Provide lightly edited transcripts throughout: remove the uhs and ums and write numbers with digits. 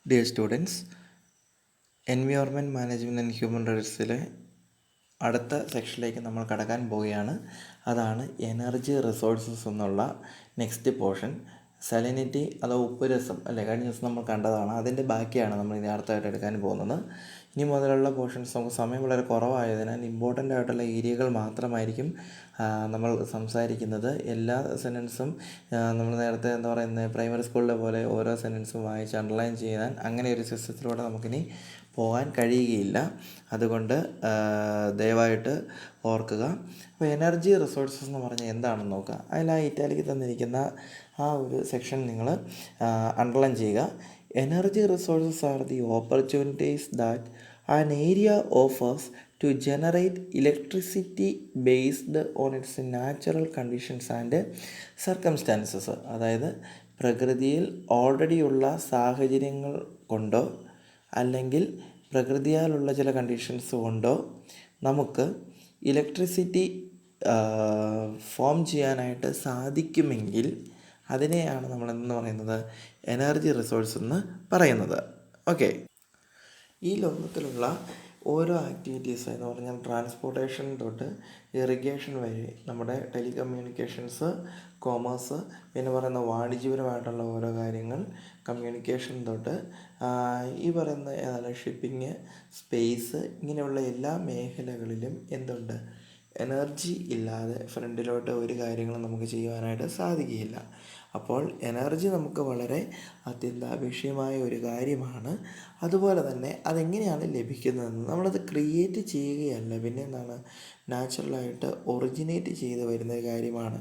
Dear students, environment management and human റൈറ്റ്സിലെ അടുത്ത സെക്ഷനിലേക്ക് നമ്മൾ കടക്കാൻ പോവുകയാണ്. അതാണ് എനർജി റിസോഴ്സസ് എന്നുള്ള നെക്സ്റ്റ് പോർഷൻ. സലിനിറ്റി അഥവാ ഉപ്പുരസം അല്ലെ, കഴിഞ്ഞ ദിവസം നമ്മൾ കണ്ടതാണ്. അതിൻ്റെ ബാക്കിയാണ് നമ്മൾ ഇനി അടുത്തായിട്ട് എടുക്കാൻ പോകുന്നത്. ഇനി മുതലുള്ള പോർഷൻസ് നമുക്ക് സമയം വളരെ കുറവായതിനാൽ ഇമ്പോർട്ടൻ്റ് ആയിട്ടുള്ള ഏരിയകൾ മാത്രമായിരിക്കും നമ്മൾ സംസാരിക്കുന്നത്. എല്ലാ സെൻറ്റൻസും നമ്മൾ നേരത്തെ പ്രൈമറി സ്കൂളിലെ പോലെ ഓരോ സെൻറ്റൻസും വായിച്ച് അണ്ടർലൈൻ ചെയ്യാൻ അങ്ങനെ ഒരു സിസ്റ്റത്തിലൂടെ നമുക്കിനി പോകാൻ കഴിയുകയില്ല. അതുകൊണ്ട് ദയവായിട്ട് ഓർക്കുക. അപ്പോൾ എനർജി റിസോഴ്സസ് എന്ന് പറഞ്ഞാൽ എന്താണെന്ന് നോക്കുക. അതിൽ ആ ഇറ്റാലിക്ക് തന്നിരിക്കുന്ന ആ ഒരു സെക്ഷൻ നിങ്ങൾ അണ്ടർലൈൻ ചെയ്യുക. Energy resources are the opportunities that an area offers to generate electricity based on its natural conditions and circumstances. അതായത് പ്രകൃതിയിൽ ഓൾറെഡി ഉള്ള സാഹചര്യങ്ങൾ കൊണ്ടോ അല്ലെങ്കിൽ പ്രകൃതിയാലുള്ള ചില കണ്ടീഷൻസ് കൊണ്ടോ നമുക്ക് ഇലക്ട്രിസിറ്റി ഫോം ചെയ്യാനായിട്ട് സാധിക്കുമെങ്കിൽ അതിനെയാണ് നമ്മളെന്ന് പറയുന്നത് എനർജി റിസോഴ്സ് എന്ന് പറയുന്നത്. ഓക്കെ, ഈ ലോകത്തിലുള്ള ഓരോ ആക്ടിവിറ്റീസ് എന്ന് പറഞ്ഞാൽ ട്രാൻസ്പോർട്ടേഷൻ തൊട്ട് ഇറിഗേഷൻ വരെ, നമ്മുടെ ടെലികമ്മ്യൂണിക്കേഷൻസ്, കോമേഴ്സ്, പിന്നെ പറയുന്ന വാണിജ്യപരമായിട്ടുള്ള ഓരോ കാര്യങ്ങൾ, കമ്മ്യൂണിക്കേഷൻ തൊട്ട് ഈ പറയുന്ന ഷിപ്പിങ്, സ്പേസ്, ഇങ്ങനെയുള്ള എല്ലാ മേഖലകളിലും എന്തുണ്ട്, എനർജി ഇല്ലാതെ ഫ്രണ്ടിലോട്ട് ഒരു കാര്യങ്ങളും നമുക്ക് ചെയ്യുവാനായിട്ട് സാധിക്കുകയില്ല. അപ്പോൾ എനർജി നമുക്ക് വളരെ അത്യന്താപേക്ഷിതമായ ഒരു കാര്യമാണ്. അതുപോലെ തന്നെ അതെങ്ങനെയാണ് ലഭിക്കുന്നതെന്ന്, നമ്മളത് ക്രിയേറ്റ് ചെയ്യുകയല്ല, പിന്നെ എന്താണ്, നാച്ചുറലായിട്ട് ഒറിജിനേറ്റ് ചെയ്ത് വരുന്ന കാര്യമാണ്.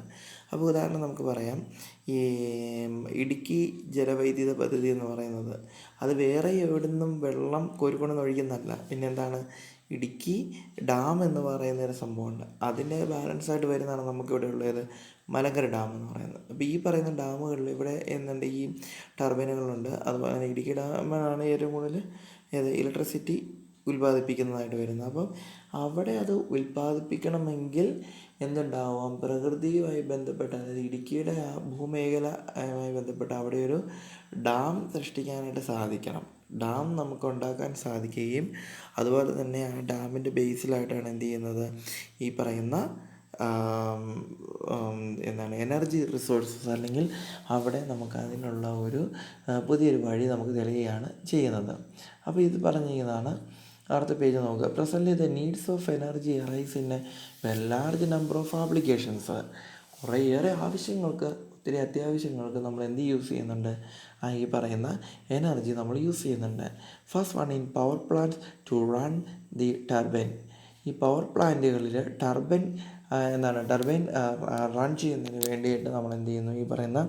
അപ്പോൾ ഉദാഹരണം നമുക്ക് പറയാം, ഈ ഇടുക്കി ജലവൈദ്യുത പദ്ധതി എന്ന് പറയുന്നത് അത് വേറെ എവിടെ നിന്നും വെള്ളം കോരിക്കൊണ്ടെന്ന് ഒഴിക്കുന്നതല്ല. പിന്നെന്താണ്, ഇടുക്കി ഡാം എന്ന് പറയുന്നൊരു സംഭവമുണ്ട്. അതിൻ്റെ ബാലൻസായിട്ട് വരുന്നതാണ് നമുക്കിവിടെ ഉള്ളത് മലങ്കര ഡാം എന്ന് പറയുന്നത്. അപ്പോൾ ഈ പറയുന്ന ഡാമുകളിൽ ഇവിടെ എന്തുണ്ട്, ഈ ടർബൈനുകളുണ്ട്. അതുപോലെ തന്നെ ഇടുക്കി ഡാമാണ് ഏറ്റവും കൂടുതൽ ഇലക്ട്രിസിറ്റി ഉൽപ്പാദിപ്പിക്കുന്നതായിട്ട് വരുന്നത്. അപ്പം അവിടെ അത് ഉൽപ്പാദിപ്പിക്കണമെങ്കിൽ എന്തുണ്ടാവാം, പ്രകൃതിയുമായി ബന്ധപ്പെട്ട, അതായത് ഇടുക്കിയുടെ ആ ഭൂമേഖലയുമായി ബന്ധപ്പെട്ട അവിടെ ഒരു ഡാം സൃഷ്ടിക്കാനായിട്ട് സാധിക്കണം. ഡാം നമുക്ക് ഉണ്ടാക്കാൻ സാധിക്കുകയും അതുപോലെ തന്നെ ആ ഡാമിൻ്റെ ബേസിലായിട്ടാണ് എന്ത് ചെയ്യുന്നത്, ഈ പറയുന്ന എനർജി റിസോഴ്സസ്, അല്ലെങ്കിൽ അവിടെ നമുക്ക് അതിനുള്ള ഒരു പുതിയൊരു വഴി നമുക്ക് തെളിയുകയാണ് ചെയ്യുന്നത്. അപ്പോൾ ഇത് പറഞ്ഞിരിക്കുന്നതാണ്. അടുത്ത പേജ് നോക്കുക. Presently the needs of energy arise in A large number of applications. കുറേയേറെ ആവശ്യങ്ങൾക്ക്, ഒത്തിരി അത്യാവശ്യങ്ങൾക്ക് നമ്മൾ എന്ത് യൂസ് ചെയ്യുന്നുണ്ട്, ഈ പറയുന്ന എനർജി നമ്മൾ യൂസ് ചെയ്യുന്നുണ്ട്. First one, in power plant to run the turbine. ഈ പവർ പ്ലാന്റുകളിൽ ടർബൈൻ റൺ ചെയ്യുന്നതിന് വേണ്ടിയിട്ട് നമ്മൾ എന്ത് ചെയ്യുന്നു, ഈ പറയുന്ന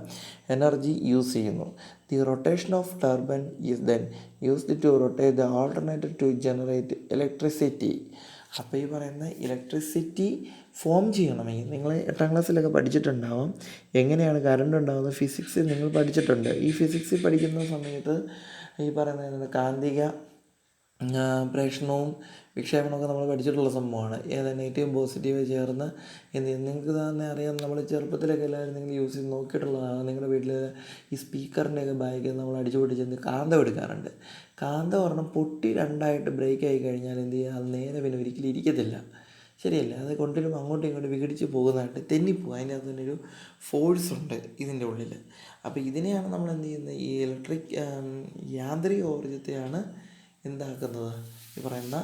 എനർജി യൂസ് ചെയ്യുന്നു. The rotation of turbine is then used to rotate the alternator to generate electricity. അപ്പോൾ ഈ പറയുന്ന ഇലക്ട്രിസിറ്റി ഫോം ചെയ്യണമെങ്കിൽ, നിങ്ങൾ 8ാം ക്ലാസ്സിലൊക്കെ പഠിച്ചിട്ടുണ്ടാവും എങ്ങനെയാണ് കറണ്ട് ഉണ്ടാകുന്നത്. ഫിസിക്സിൽ നിങ്ങൾ പഠിച്ചിട്ടുണ്ട്. ഈ ഫിസിക്സിൽ പഠിക്കുന്ന സമയത്ത് ഈ പറയുന്ന കാന്തിക പ്രേഷണവും വിക്ഷേപണമൊക്കെ നമ്മൾ പഠിച്ചിട്ടുള്ള സംഭവമാണ്. നെഗറ്റീവും പോസിറ്റീവ് ചേർന്ന് നിങ്ങൾക്ക് തന്നെ അറിയാം. നമ്മൾ ചെറുപ്പത്തിലൊക്കെ എല്ലാവരും നിങ്ങൾ യൂസ് ചെയ്ത് നോക്കിയിട്ടുള്ളതാണ്. നിങ്ങളുടെ വീട്ടിൽ ഈ സ്പീക്കറിൻ്റെയൊക്കെ ബാഗിൽ നമ്മൾ അടിച്ചു പൊട്ടിച്ചെന്ന് കാന്തം എടുക്കാറുണ്ട്. കാന്തം ഒരെണ്ണം പൊട്ടി രണ്ടായിട്ട് ബ്രേക്ക് ആയി കഴിഞ്ഞാൽ എന്ത് ചെയ്യുക, അത് നേരെ പിന്നെ ഒരിക്കലും ഇരിക്കത്തില്ല, ശരിയല്ല. അത് കൊണ്ടിലും അങ്ങോട്ടും ഇങ്ങോട്ടും വിഘടിച്ച് പോകുന്നതായിട്ട് തെന്നിപ്പോകും. അതിനകത്ത് തന്നെ ഒരു ഫോഴ്സ് ഉണ്ട് ഇതിൻ്റെ ഉള്ളിൽ. അപ്പോൾ ഇതിനെയാണ് നമ്മൾ എന്ത് ചെയ്യുന്നത്, ഈ യാന്ത്രിക ഊർജ്ജത്തെയാണ് എന്താക്കുന്നത്, ഈ പറയുന്ന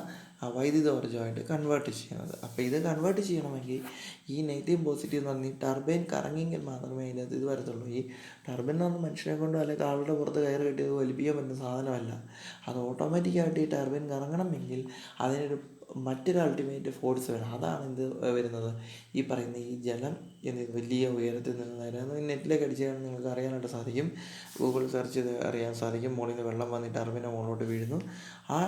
വൈദ്യുതോർജ്ജമായിട്ട് കൺവേർട്ട് ചെയ്യുന്നത്. അപ്പോൾ ഇത് കൺവേർട്ട് ചെയ്യണമെങ്കിൽ ഈ നെഗറ്റീവ് പോസിറ്റീവ് എന്ന് പറഞ്ഞാൽ ഈ ടർബൈൻ കറങ്ങിയെങ്കിൽ മാത്രമേ അതിനകത്ത് ഇത് വരത്തുള്ളൂ. ഈ ടർബൈൻ എന്ന് പറഞ്ഞാൽ മനുഷ്യനെ കൊണ്ടോ അല്ലെങ്കിൽ ആളുടെ പുറത്ത് കയറ് കെട്ടിയത് വലിപ്പിക്കാൻ പറ്റുന്ന സാധനമല്ല. അത് ഓട്ടോമാറ്റിക്കായിട്ട് ഈ ടർബൈൻ കറങ്ങണമെങ്കിൽ അതിനൊരു മറ്റൊരു അൾട്ടിമേറ്റ് ഫോഴ്സ് വേണം. അതാണ് എന്ത് വരുന്നത്, ഈ പറയുന്ന ഈ ജലം വലിയ ഉയരത്തിൽ നിന്ന് വരുന്നത്. നെറ്റിലേക്ക് അടിച്ചാൽ നിങ്ങൾക്ക് അറിയാനായിട്ട് സാധിക്കും, ഗൂഗിൾ സെർച്ച് ചെയ്ത് അറിയാൻ സാധിക്കും. മുകളിൽ നിന്ന് വെള്ളം വന്നിട്ട് ടർബൈൻ്റെ മുകളിലോട്ട് വീഴുന്നു. ആ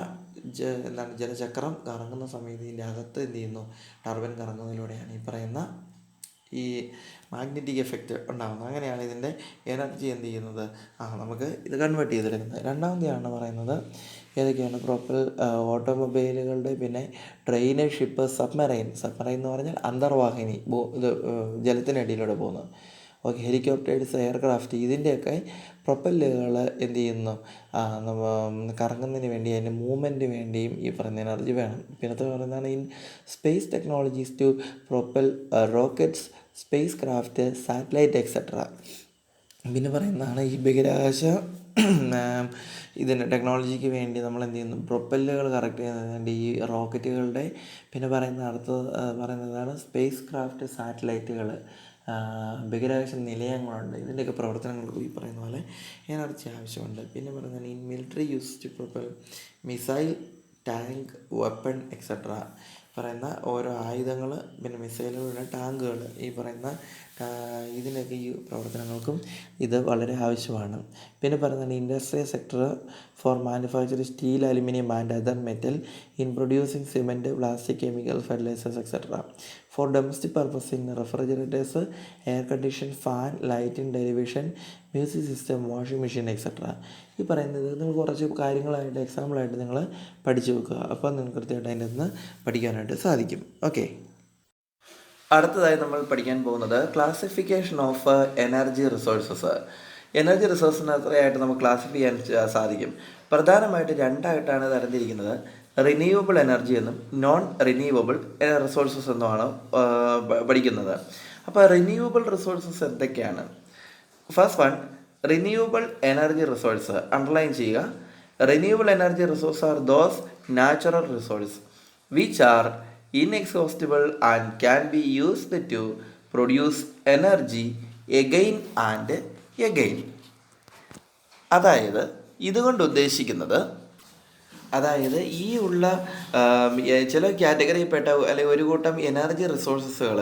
ജലചക്രം കറങ്ങുന്ന സമയത്ത് ഇതിൻ്റെ അകത്ത് എന്ത് ചെയ്യുന്നു, ടർബൈൻ കറങ്ങുന്നതിലൂടെയാണ് ഈ പറയുന്ന ഈ മാഗ്നറ്റിക് എഫക്റ്റ് ഉണ്ടാകുന്നത്. അങ്ങനെയാണ് ഇതിൻ്റെ എനർജി എന്ത് ചെയ്യുന്നത്, നമുക്ക് ഇത് കൺവേർട്ട് ചെയ്തെടുക്കുന്നത്. രണ്ടാമത്തെയാണ് പറയുന്നത് ഏതൊക്കെയാണ്, ഓട്ടോമൊബൈലുകളുടെ, പിന്നെ ട്രെയിന്, ഷിപ്പ്, സബ്മറൈൻ എന്ന് പറഞ്ഞാൽ അന്തർവാഹിനി, ഇത് ജലത്തിനടിയിലൂടെ പോകുന്നത്. ഓക്കെ, ഹെലികോപ്റ്റേഴ്സ്, എയർക്രാഫ്റ്റ്, ഇതിൻ്റെയൊക്കെ പ്രൊപ്പല്ലുകൾ എന്ത് ചെയ്യുന്നു, കറങ്ങുന്നതിന് വേണ്ടി, അതിൻ്റെ മൂവ്മെൻറ്റിന് വേണ്ടിയും ഈ പറയുന്ന എനർജി വേണം. പിന്നത്തെ പറയുന്നതാണ് in space technologies to propel rockets, space craft, satellite etcetera. പിന്നെ പറയുന്നതാണ് ഈ ബഹിരാകാശ ഇതിൻ്റെ ടെക്നോളജിക്ക് വേണ്ടി നമ്മൾ എന്ത് ചെയ്യുന്നു, പ്രൊപ്പല്ലുകൾ കറക്റ്റ് ചെയ്യുന്നതിന് വേണ്ടി ഈ റോക്കറ്റുകളുടെ, പിന്നെ പറയുന്നതാണ് സ്പേസ് ക്രാഫ്റ്റ്, സാറ്റലൈറ്റുകൾ, ബഹിരാകാശ നിലയങ്ങളുണ്ട്. ഇതിൻ്റെയൊക്കെ പ്രവർത്തനങ്ങൾക്ക് ഈ പറയുന്ന പോലെ എനർജി ആവശ്യമുണ്ട്. പിന്നെ പറയുന്നത് in military use to propel missile, tank, weapon etcetera. പറയുന്ന ഓരോ ആയുധങ്ങൾ, പിന്നെ മിസൈലുകൾ, ടാങ്കുകൾ, ഈ പറയുന്ന ഇതിനൊക്കെ ഈ പ്രവർത്തനങ്ങൾക്കും ഇത് വളരെ ആവശ്യമാണ്. പിന്നെ പറയുന്നത് industrial sector for manufacturing steel, aluminium and other metal, in producing cement, plastic, chemical, fertilisers etcetera. For domestic purpose in refrigerators, air condition, fan, lighting, television, music system, washing machine etcetera. ഈ പറയുന്നത് നിങ്ങൾ കുറച്ച് കാര്യങ്ങളായിട്ട് എക്സാമ്പിളായിട്ട് നിങ്ങൾ പഠിച്ചു വെക്കുക. അപ്പോൾ നിങ്ങൾക്ക് കൃത്യമായിട്ട് അതിൻ്റെ നിന്ന് പഠിക്കാനായിട്ട് സാധിക്കും. ഓക്കെ, അടുത്തതായി നമ്മൾ പഠിക്കാൻ പോകുന്നത് classification of energy resources. Energy റിസോഴ്സിന് എത്രയായിട്ട് നമുക്ക് ക്ലാസിഫൈ ചെയ്യാൻ സാധിക്കും? പ്രധാനമായിട്ട് രണ്ടായിട്ടാണ് തരംതിരിക്കുന്നത്. റിന്യൂവബിൾ എനർജി എന്നും നോൺ റിന്യൂവബിൾ റിസോഴ്സസ് എന്നുമാണ് പഠിക്കുന്നത്. അപ്പോൾ റിന്യൂവബിൾ റിസോഴ്സസ് എന്തൊക്കെയാണ്? First one, renewable energy resource. Underline ചെയ്യുക. Renewable energy resource are those natural resource which are inexhaustible and can be used to produce energy again and again. അതായത് ഇതുകൊണ്ട് ഉദ്ദേശിക്കുന്നത്, അതായത് ഈ ഉള്ള ചില കാറ്റഗറിയിൽപ്പെട്ട അല്ലെങ്കിൽ ഒരു കൂട്ടം എനർജി റിസോഴ്സസുകൾ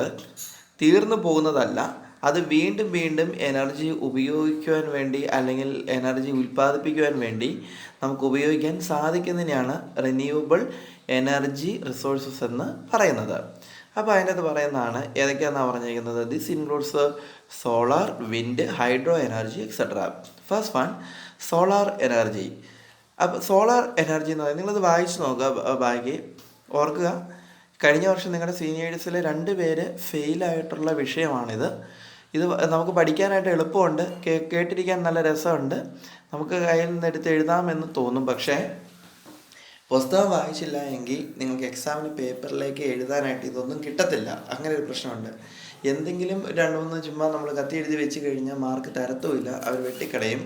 തീർന്നു പോകുന്നതല്ല, അത് വീണ്ടും വീണ്ടും എനർജി ഉപയോഗിക്കുവാൻ വേണ്ടി അല്ലെങ്കിൽ എനർജി ഉൽപ്പാദിപ്പിക്കുവാൻ വേണ്ടി നമുക്ക് ഉപയോഗിക്കാൻ സാധിക്കുന്നതിനെയാണ് റിന്യൂവബിൾ എനർജി റിസോഴ്സസ് എന്ന് പറയുന്നത്. അപ്പോൾ അതിനകത്ത് പറയുന്നതാണ് ഏതൊക്കെയാണെന്നാണ് പറഞ്ഞിരിക്കുന്നത്. This includes solar, wind, hydro energy etcetera. First one, solar energy. അപ്പോൾ സോളാർ എനർജി എന്ന് പറയുന്നത് നിങ്ങളത് വായിച്ച് നോക്കുക, ബാക്കി ഓർക്കുക. കഴിഞ്ഞ വർഷം നിങ്ങളുടെ സീനിയേഴ്സിൽ 2 പേര് ഫെയിലായിട്ടുള്ള വിഷയമാണിത്. ഇത് നമുക്ക് പഠിക്കാനായിട്ട് എളുപ്പമുണ്ട്, കേട്ടിരിക്കാൻ നല്ല രസമുണ്ട്, നമുക്ക് കയ്യിൽ നിന്ന് എടുത്ത് എഴുതാമെന്ന് തോന്നും. പക്ഷേ പുസ്തകം വായിച്ചില്ല എങ്കിൽ നിങ്ങൾക്ക് എക്സാമിന് പേപ്പറിലേക്ക് എഴുതാനായിട്ട് ഇതൊന്നും കിട്ടത്തില്ല. അങ്ങനെ ഒരു പ്രശ്നമുണ്ട്. എന്തെങ്കിലും 2-3 ചുമ്മാ നമ്മൾ കത്തി എഴുതി വെച്ച് കഴിഞ്ഞാൽ മാർക്ക് തരത്തുമില്ല, അവർ വെട്ടിക്കളയും.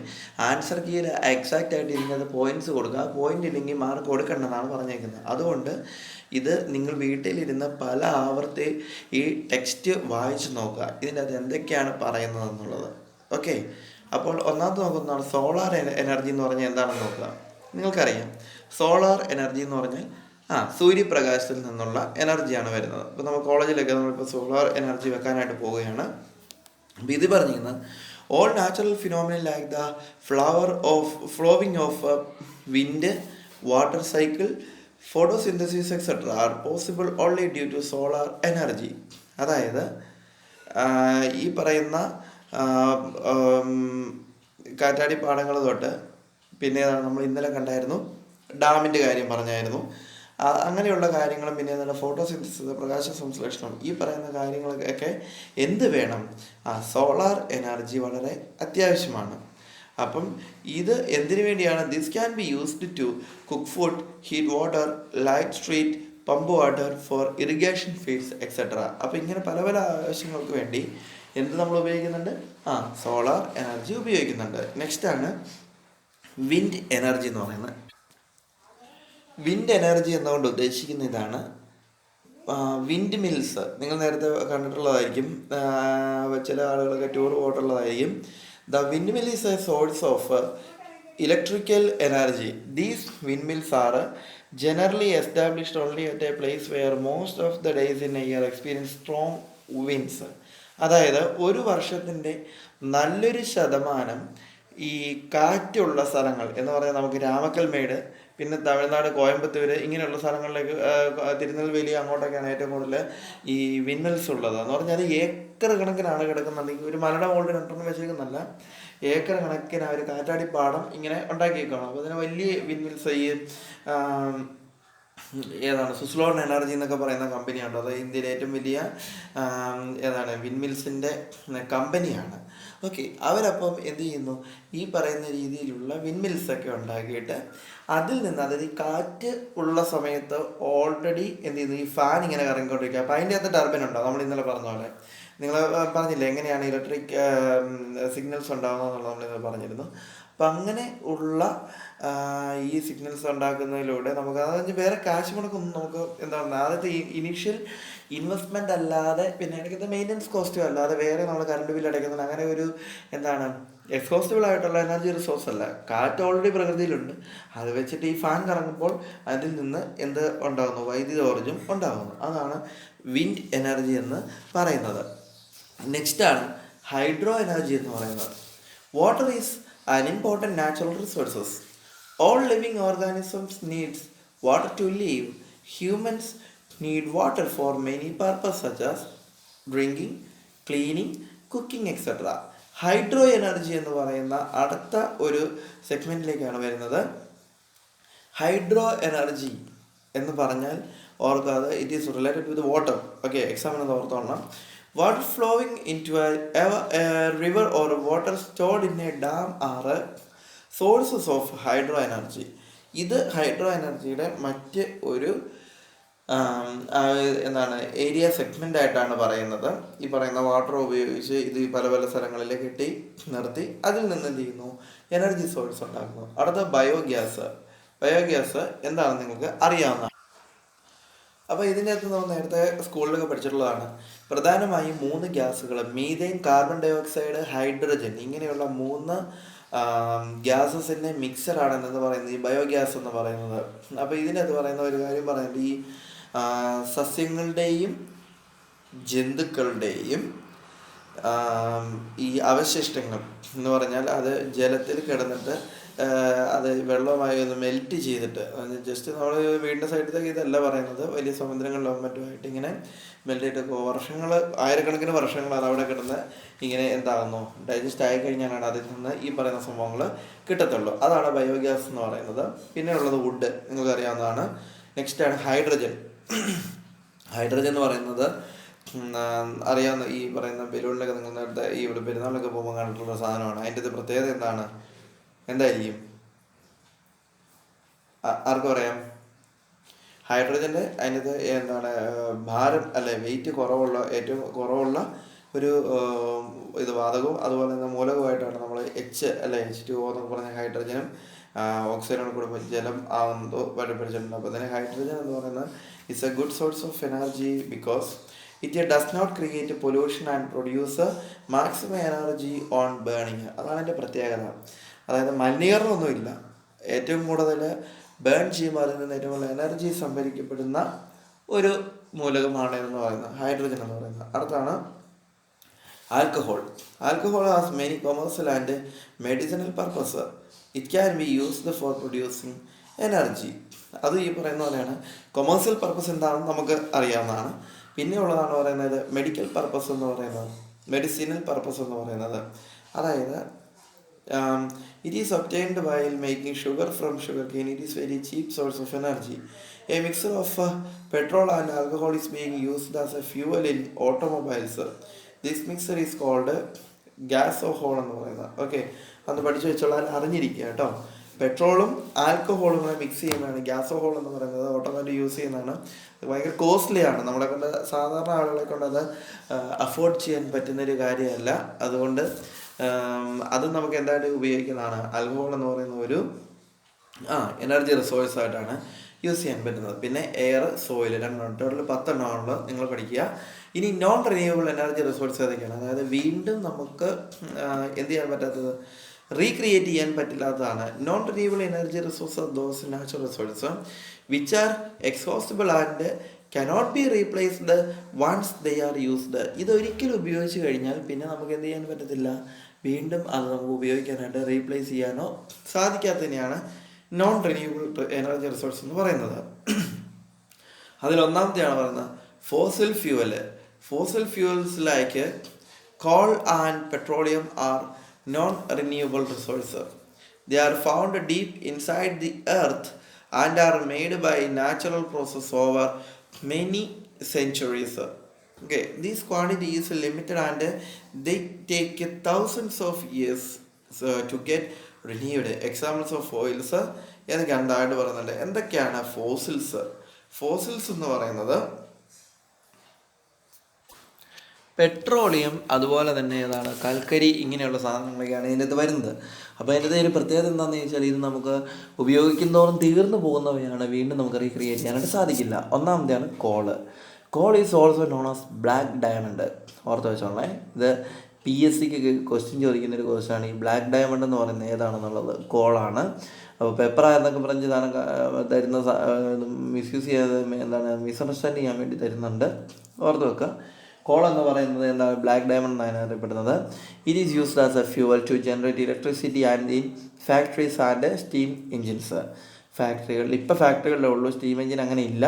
ആൻസർ കീയിൽ എക്സാക്റ്റ് ആയിട്ട് ഇരുന്നത് പോയിൻറ്റ്സ് കൊടുക്കുക, പോയിൻ്റ് ഇല്ലെങ്കിൽ മാർക്ക് കൊടുക്കേണ്ടതാണ് പറഞ്ഞേക്കുന്നത്. അതുകൊണ്ട് ഇത് നിങ്ങൾ വീട്ടിലിരുന്ന് പല ആവർത്തി ഈ ടെക്സ്റ്റ് വായിച്ച് നോക്കുക, ഇതിൻ്റെ അകത്ത് എന്തൊക്കെയാണ് പറയുന്നതെന്നുള്ളത്. ഓക്കെ, അപ്പോൾ ഒന്നാമത് നോക്കുന്നതാണ് സോളാർ എനർജി എന്ന് പറഞ്ഞാൽ എന്താണെന്ന് നോക്കുക. നിങ്ങൾക്കറിയാം സോളാർ എനർജി എന്ന് പറഞ്ഞാൽ സൂര്യപ്രകാശത്തിൽ നിന്നുള്ള എനർജിയാണ് വരുന്നത്. ഇപ്പോൾ നമ്മൾ കോളേജിലൊക്കെ നമ്മളിപ്പോൾ സോളാർ എനർജി വെക്കാനായിട്ട് പോവുകയാണ്. അപ്പോൾ ഇത് പറഞ്ഞിരിക്കുന്നത് all natural phenomenon like the flowing of wind, water cycle, photosynthesis etcetera are possible only due to solar energy. അതായത് ഈ പറയുന്ന കാറ്റാടി പാടങ്ങൾ തൊട്ട് പിന്നെ നമ്മൾ ഇന്നലെ കണ്ടായിരുന്നു ഡാമിൻ്റെ കാര്യം പറഞ്ഞായിരുന്നു, അങ്ങനെയുള്ള കാര്യങ്ങളും പിന്നെ ഫോട്ടോസിന്തസിസ്, പ്രകാശ സംശ്ലേഷണം, ഈ പറയുന്ന കാര്യങ്ങളൊക്കെ എന്ത് വേണം? സോളാർ എനർജി വളരെ അത്യാവശ്യമാണ്. അപ്പം ഇത് എന്തിനു വേണ്ടിയാണ്? This can be used to cook food, heat water, light street, pump water for irrigation fields etcetera. അപ്പം ഇങ്ങനെ പല പല ആവശ്യങ്ങൾക്ക് വേണ്ടി എന്ത് നമ്മൾ ഉപയോഗിക്കുന്നുണ്ട്? സോളാർ എനർജി ഉപയോഗിക്കുന്നുണ്ട്. നെക്സ്റ്റാണ് വിൻഡ് എനർജി എന്ന് പറയുന്നത്. വിൻഡ് എനർജി എന്നുകൊണ്ട് ഉദ്ദേശിക്കുന്ന ഇതാണ് വിൻഡ് മിൽസ്. നിങ്ങൾ നേരത്തെ കണ്ടിട്ടുള്ളതായിരിക്കും, ചില ആളുകളൊക്കെ ടൂർ പോയിട്ടുള്ളതായിരിക്കും. The windmill is a source of electrical energy. These windmills are generally established only at a place where most of the days in a year experience strong winds. അതായത് ഒരു വർഷത്തിൻ്റെ നല്ലൊരു ശതമാനം ഈ കാറ്റുള്ള സ്ഥലങ്ങൾ എന്ന് പറഞ്ഞാൽ നമുക്ക് രാമക്കൽമേട്, പിന്നെ തമിഴ്നാട് കോയമ്പത്തൂർ, ഇങ്ങനെയുള്ള സ്ഥലങ്ങളിലേക്ക്, തിരുനെൽവേലി അങ്ങോട്ടൊക്കെയാണ് ഏറ്റവും കൂടുതൽ ഈ വിൻമിൽസ് ഉള്ളത്. എന്ന് പറഞ്ഞാൽ ഏക്കർ കണക്കിനാണ് കിടക്കുന്നുണ്ടെങ്കിൽ, ഒരു മലയുടെ മുകളിൽ രണ്ടെണ്ണം വെച്ചേക്കുന്നല്ല, ഏക്കർ കണക്കിന് അവർ കാറ്റാടിപ്പാടം ഇങ്ങനെ ഉണ്ടാക്കിയേക്കണം. അപ്പോൾ അതിന് വലിയ വിൻമിൽസ്, ഈ ഏതാണ് സുസ്ലോൺ എനർജി എന്നൊക്കെ പറയുന്ന കമ്പനിയുണ്ട്. അത് ഇന്ത്യയിലെ ഏറ്റവും വലിയ ഏതാണ് വിൻമിൽസിൻ്റെ കമ്പനിയാണ്. ഓക്കെ, അവരപ്പം എന്ത് ചെയ്യുന്നു, ഈ പറയുന്ന രീതിയിലുള്ള വിൻമിൽസൊക്കെ ഉണ്ടാക്കിയിട്ട് അതിൽ നിന്ന്, അതായത് ഈ കാറ്റ് ഉള്ള സമയത്ത് ഓൾറെഡി എന്ത് ചെയ്യുന്നു, ഈ ഫാൻ ഇങ്ങനെ കറങ്ങിക്കൊണ്ടിരിക്കുക. അപ്പോൾ അതിൻ്റെ അകത്ത് ടർബൈൻ ഉണ്ടാവും. നമ്മൾ ഇന്നലെ പറഞ്ഞ പോലെ, നിങ്ങൾ പറഞ്ഞില്ലേ എങ്ങനെയാണ് ഇലക്ട്രിക് സിഗ്നൽസ് ഉണ്ടാകുന്നതെന്നുള്ളത് നമ്മളിന്നലെ പറഞ്ഞിരുന്നു. അപ്പം അങ്ങനെ ഉള്ള ഈ സിഗ്നൽസ് ഉണ്ടാക്കുന്നതിലൂടെ നമുക്ക് അതായത് വേറെ കാശ് മുടക്കൊന്നും നമുക്ക് എന്താണ് ആദ്യത്തെ ഇനീഷ്യൽ ഇൻവെസ്റ്റ്മെൻ്റ് അല്ലാതെ, പിന്നെ ഇടയ്ക്കത്തെ മെയിൻ്റനൻസ് കോസ്റ്റും അല്ലാതെ വേറെ നമ്മൾ കറണ്ട് ബില്ല് അടയ്ക്കുന്നത് അങ്ങനെ ഒരു എന്താണ് എക്സ്ഹോസ്റ്റബിൾ ആയിട്ടുള്ള എനർജി റിസോഴ്സ് അല്ല. കാറ്റ് ഓൾറെഡി പ്രകൃതിയിലുണ്ട്. അത് വെച്ചിട്ട് ഈ ഫാൻ കറങ്ങുമ്പോൾ അതിൽ നിന്ന് എന്ത് ഉണ്ടാകുന്നു, വൈദ്യുതോർജ്ജം ഉണ്ടാകുന്നു. അതാണ് വിൻഡ് എനർജി എന്ന് പറയുന്നത്. നെക്സ്റ്റാണ് ഹൈഡ്രോ എനർജി എന്ന് പറയുന്നത്. Water is an important natural resources. All living organisms needs water to live. Humans need water for many purposes such as drinking, cleaning, cooking, etc. Hydro energy എന്ന് പറയുന്ന അടുത്ത ഒരു സെഗ്മെൻറ്റിലേക്കാണ് വരുന്നത്. Hydro energy എന്ന് പറഞ്ഞാൽ ഓർക്കാതെ it is related with water. Okay, എക്സാമിന് ഓർത്തോണം. Water flowing into a river or water stored in a dam are sources of hydro energy. ഇത് ഹൈഡ്രോ എനർജിയുടെ മറ്റ് ഒരു എന്താണ് ഏരിയ സെഗ്മെൻ്റ് ആയിട്ടാണ് പറയുന്നത്. ഈ പറയുന്ന വാട്ടർ ഉപയോഗിച്ച് ഇത് പല പല സ്ഥലങ്ങളിൽ കെട്ടി നിർത്തി അതിൽ നിന്ന് എന്ത് ചെയ്യുന്നു, എനർജി സോഴ്സ് ഉണ്ടാക്കുന്നു. അടുത്ത ബയോഗ്യാസ്. ബയോഗ്യാസ് എന്താണെന്ന് നിങ്ങൾക്ക് അറിയാവുന്നതാണ്. അപ്പോൾ ഇതിൻ്റെ അകത്ത് നമ്മൾ നേരത്തെ സ്കൂളിലൊക്കെ പഠിച്ചിട്ടുള്ളതാണ്. പ്രധാനമായും 3 ഗ്യാസുകൾ, methane, carbon dioxide, hydrogen, ഇങ്ങനെയുള്ള 3 ഗ്യാസസിൻ്റെ മിക്സറാണെന്ന് പറയുന്നത് ഈ ബയോഗ്യാസ് എന്ന് പറയുന്നത്. അപ്പോൾ ഇതിനകത്ത് പറയുന്ന ഒരു കാര്യം പറയുന്നത് ഈ സസ്യങ്ങളുടെയും ജന്തുക്കളുടെയും ഈ അവശിഷ്ടങ്ങൾ എന്ന് പറഞ്ഞാൽ അത് ജലത്തിൽ കിടന്നിട്ട് അത് വെള്ളമായി ഒന്ന് മെൽറ്റ് ചെയ്തിട്ട്, ജസ്റ്റ് നമ്മൾ വീടിൻ്റെ സൈഡിലേക്ക് ഇതല്ല പറയുന്നത്, വലിയ സമുദ്രങ്ങളിലോ മറ്റുമായിട്ട് ഇങ്ങനെ മെൽറ്റ് ചെയ്തിട്ട് വർഷങ്ങൾ, ആയിരക്കണക്കിന് വർഷങ്ങൾ അത് അവിടെ കിടന്ന് ഇങ്ങനെ എന്താകുന്നു, ഡൈജസ്റ്റ് ആയി കഴിഞ്ഞാലാണ് അതിൽ നിന്ന് ഈ പറയുന്ന സംഭവങ്ങൾ കിട്ടത്തുള്ളൂ. അതാണ് ബയോഗ്യാസ് എന്ന് പറയുന്നത്. പിന്നെ ഉള്ളത് വുഡ്, നിങ്ങൾക്ക് അറിയാവുന്നതാണ്. നെക്സ്റ്റാണ് ഹൈഡ്രജൻ. ഹൈഡ്രജൻ എന്ന് പറയുന്നത് അറിയാവുന്ന ഈ പറയുന്ന ബലൂണിലൊക്കെ നിങ്ങൾ നേരത്തെ ഈ ഇവിടെ പെരുന്നാളിലൊക്കെ പോകുമ്പോൾ കണ്ടിട്ടുള്ള സാധനമാണ്. അതിൻ്റെ പ്രത്യേകത എന്താണ്, എന്തായിരിക്കും, ആർക്കും പറയാം? ഹൈഡ്രജൻ്റെ അതിനകത്ത് എന്താണ് ഭാരം അല്ലെ വെയിറ്റ് കുറവുള്ള, ഏറ്റവും കുറവുള്ള ഒരു ഇത് വാതകവും അതുപോലെ തന്നെ മൂലകമായിട്ടാണ് നമ്മൾ H2O എന്നൊക്കെ പറഞ്ഞ ഹൈഡ്രജനും ഓക്സിജനും കൂടെ ജലം ആവുന്നതോ പഠിപ്പിച്ചിട്ടുണ്ട്. അപ്പോൾ തന്നെ ഹൈഡ്രജൻ എന്ന് പറയുന്നത് it's a good source of energy because it does not create pollution and produce maximum energy on burning. അതാണ് എൻ്റെ പ്രത്യേകത. അതായത് മലിനീകരണമൊന്നുമില്ല, ഏറ്റവും കൂടുതൽ ബേൺ ചെയ്യുമ്പോൾ അതിൽ നിന്ന് ഏറ്റവും കൂടുതൽ എനർജി സംഭരിക്കപ്പെടുന്ന ഒരു മൂലകമാണ് എന്ന് പറയുന്നത് ഹൈഡ്രജൻ എന്ന് പറയുന്നത്. അടുത്താണ് alcohol. Alcohol has many commercial and medicinal purpose. It can be used for producing energy. അത് ഈ പറയുന്ന പോലെയാണ്. കൊമേഴ്സ്യൽ പർപ്പസ് എന്താണെന്ന് നമുക്ക് അറിയാവുന്നതാണ്. പിന്നെ ഉള്ളതാണ് പറയുന്നത് മെഡിക്കൽ പർപ്പസ് എന്ന് പറയുന്നത്, മെഡിസിനൽ പർപ്പസ് എന്ന് പറയുന്നത്. അതായത് it is obtained while making sugar from sugarcane. It is very cheap source of energy. A mixture of petrol and alcohol is being used as a fuel in automobiles. This mixture is called gasohol എന്ന് പറയുന്നത്. Okay, അന്ന് പഠിച്ചു വെച്ചോളാൻ അറിഞ്ഞിരിക്കുക കേട്ടോ. പെട്രോളും ആൽക്കഹോളും കൂടെ mix ചെയ്യുന്നതാണ് ഗ്യാസോഹോൾ എന്ന് പറയുന്നത്. ഓട്ടോമാറ്റിക് യൂസ് ചെയ്യുന്നതാണ്. ഭയങ്കര കോസ്റ്റ്ലിയാണ്. നമ്മളെ കൊണ്ട് സാധാരണ ആളുകളെ കൊണ്ട് അത് അഫോർഡ് ചെയ്യാൻ പറ്റുന്നൊരു കാര്യമല്ല. അതുകൊണ്ട് അത് നമുക്ക് എന്തായിട്ട് ഉപയോഗിക്കുന്നതാണ്. ആൽക്കഹോൾ എന്ന് പറയുന്ന ഒരു എനർജി റിസോഴ്സ് ആയിട്ടാണ് യൂസ് ചെയ്യാൻ പറ്റുന്നത്. പിന്നെ എയർ, സോയിൽ, 2 ടോട്ടൽ 10 എണ്ണമുള്ളത് നിങ്ങൾ പഠിക്കുക. ഇനി നോൺ റിന്യൂവബിൾ എനർജി റിസോഴ്സ് ഏതൊക്കെയാണ്? അതായത് വീണ്ടും നമുക്ക് എന്ത് ചെയ്യാൻ പറ്റാത്തത്, റീക്രിയേറ്റ് ചെയ്യാൻ പറ്റില്ലാത്തതാണ്. Non renewable energy resource those natural resource which are exhaustible and cannot be replaced once they are used. ഇതൊരിക്കലും ഉപയോഗിച്ച് കഴിഞ്ഞാൽ പിന്നെ നമുക്ക് എന്ത് ചെയ്യാൻ പറ്റത്തില്ല, വീണ്ടും അത് നമുക്ക് ഉപയോഗിക്കാനായിട്ട് റീപ്ലേസ് ചെയ്യാനോ സാധിക്കാത്തതിനെയാണ് നോൺ റിന്യൂവബിൾ എനർജി റിസോഴ്സ് എന്ന് പറയുന്നത്. അതിലൊന്നാമത്തെയാണ് പറയുന്നത് fossil fuel. Fossil fuels like coal and petroleum are non-renewable resources. They are found deep inside the earth and are made by natural process over many centuries. Okay, this quantity is limited and they take thousands of years to get renewed. Examples of oils ഏതൊക്കെയാണ് താഴോട്ട് പറയുന്നുണ്ട്. എന്തൊക്കെയാണ് fossils? Fossils എന്ന് പറയുന്നത് petroleum, അതുപോലെ തന്നെ ഏതാണ് കൽക്കരി, ഇങ്ങനെയുള്ള സാധനങ്ങളൊക്കെയാണ് ഇതിൻ്റെ വരുന്നത്. അപ്പോൾ അതിൻ്റെ ഒരു പ്രത്യേകത എന്താണെന്ന് ചോദിച്ചാൽ ഇത് നമുക്ക് ഉപയോഗിക്കുന്നതോറും തീർന്നു പോകുന്നവയാണ്, വീണ്ടും നമുക്ക് റീക്രിയേറ്റ് ചെയ്യാനായിട്ട് സാധിക്കില്ല. ഒന്നാമത്തെയാണ് coal. Coal is also known as black diamond. ഓർത്ത് വെച്ചോളേ, ഇത് PSC ക്വസ്റ്റ്യൻ ചോദിക്കുന്നൊരു ക്വസ്റ്റ്യനാണ്. ഈ ബ്ലാക്ക് ഡയമണ്ട് എന്ന് പറയുന്നത് ഏതാണെന്നുള്ളത് കോളാണ്. അപ്പോൾ പെപ്പറായെന്നൊക്കെ പറഞ്ഞ് തരുന്ന മിസ്യൂസ് ചെയ്യാതെ മിസ്അണ്ടർസ്റ്റാൻഡ് ചെയ്യാൻ വേണ്ടി തരുന്നുണ്ട്. ഓർത്ത് വെക്കുക, കോൾ എന്ന് പറയുന്നത് എന്താണ്, ബ്ലാക്ക് ഡയമണ്ട് എന്നാണ് അറിയപ്പെടുന്നത്. It is used as a fuel to generate electricity and in factories and steam engines. ഫാക്ടറികളിൽ, ഇപ്പോൾ ഫാക്ടറികളിലേ ഉള്ളൂ, സ്റ്റീം എഞ്ചിൻ അങ്ങനെ ഇല്ല.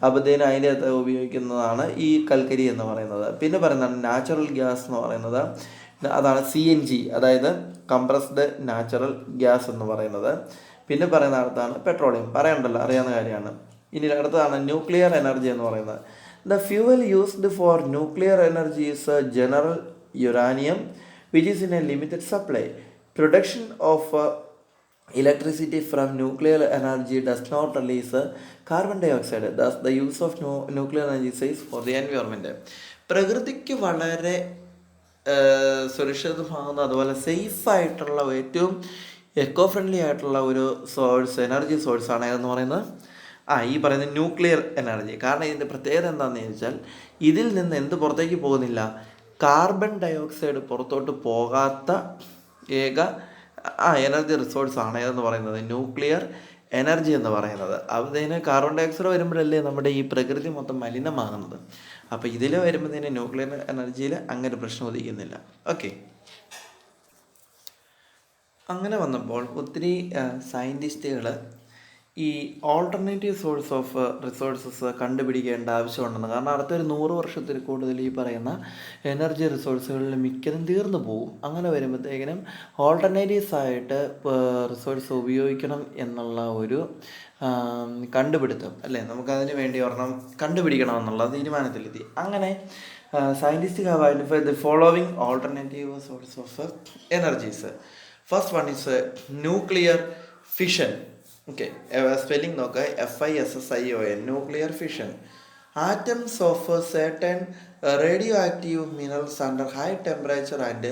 അപ്പോഴത്തേനും അതിൻ്റെ അകത്ത് ഉപയോഗിക്കുന്നതാണ് ഈ കൽക്കരി എന്ന് പറയുന്നത്. പിന്നെ പറയുന്നതാണ് നാച്ചുറൽ ഗ്യാസ് എന്ന് പറയുന്നത്, അതാണ് CNG, അതായത് കംപ്രസ്ഡ് നാച്ചുറൽ ഗ്യാസ് എന്ന് പറയുന്നത്. പിന്നെ പറയുന്ന അടുത്താണ് പെട്രോളിയം, പറയണ്ടല്ലോ, അറിയാവുന്ന കാര്യമാണ്. ഇനി അടുത്തതാണ് ന്യൂക്ലിയർ എനർജി എന്ന് പറയുന്നത്. The fuel used for nuclear energy is general uranium, which is in a limited supply. Production of electricity from nuclear energy does not release carbon dioxide. Thus, the use of nuclear energy is safe for the environment. പ്രകൃതിക്ക് വളരെ സുരക്ഷിതമാകുന്ന, അതുപോലെ സേഫായിട്ടുള്ള, ഏറ്റവും eco friendly ആയിട്ടുള്ള ഒരു source, energy സോഴ്സാണ് ഏതെന്ന് പറയുന്നത് ഈ പറയുന്നത് ന്യൂക്ലിയർ എനർജി. കാരണം ഇതിൻ്റെ പ്രത്യേകത എന്താണെന്ന് ചോദിച്ചാൽ ഇതിൽ നിന്ന് എന്ത് പുറത്തേക്ക് പോകുന്നില്ല, കാർബൺ ഡയോക്സൈഡ് പുറത്തോട്ട് പോകാത്ത ഏക എനർജി റിസോഴ്സാണ് ഏതെന്ന് പറയുന്നത് ന്യൂക്ലിയർ എനർജി എന്ന് പറയുന്നത്. അതിന് കാർബൺ ഡയോക്സൈഡ് വരുമ്പോഴല്ലേ നമ്മുടെ ഈ പ്രകൃതി മൊത്തം മലിനമാകുന്നത്. അപ്പോൾ ഇതിൽ വരുമ്പോഴത്തേന് ന്യൂക്ലിയർ എനർജിയിൽ അങ്ങനെ പ്രശ്നം ഉദിക്കുന്നില്ല. ഓക്കെ, അങ്ങനെ വന്നപ്പോൾ ഒത്തിരി സയൻറ്റിസ്റ്റുകൾ ഈ ഓൾട്ടർനേറ്റീവ് സോഴ്സ് ഓഫ് റിസോഴ്സസ് കണ്ടുപിടിക്കേണ്ട ആവശ്യമുണ്ടെന്ന്. കാരണം അടുത്തൊരു 100 വർഷത്തിൽ കൂടുതൽ ഈ പറയുന്ന എനർജി റിസോഴ്സുകളിൽ മിക്കതും തീർന്നു പോകും. അങ്ങനെ വരുമ്പോഴത്തേക്കിനും ഓൾട്ടർനേറ്റീവ്സ് ആയിട്ട് റിസോഴ്സ് ഉപയോഗിക്കണം എന്നുള്ള ഒരു കണ്ടുപിടുത്തം അല്ലേ, നമുക്കതിന് വേണ്ടി ഒരെണ്ണം കണ്ടുപിടിക്കണം എന്നുള്ള തീരുമാനത്തിലെത്തി. അങ്ങനെ scientist have identified the following alternative source of energies. First one is nuclear fission. Okay, spelling നോക്കുക, FISSION, nuclear fission. Atoms of certain radioactive minerals under high temperature and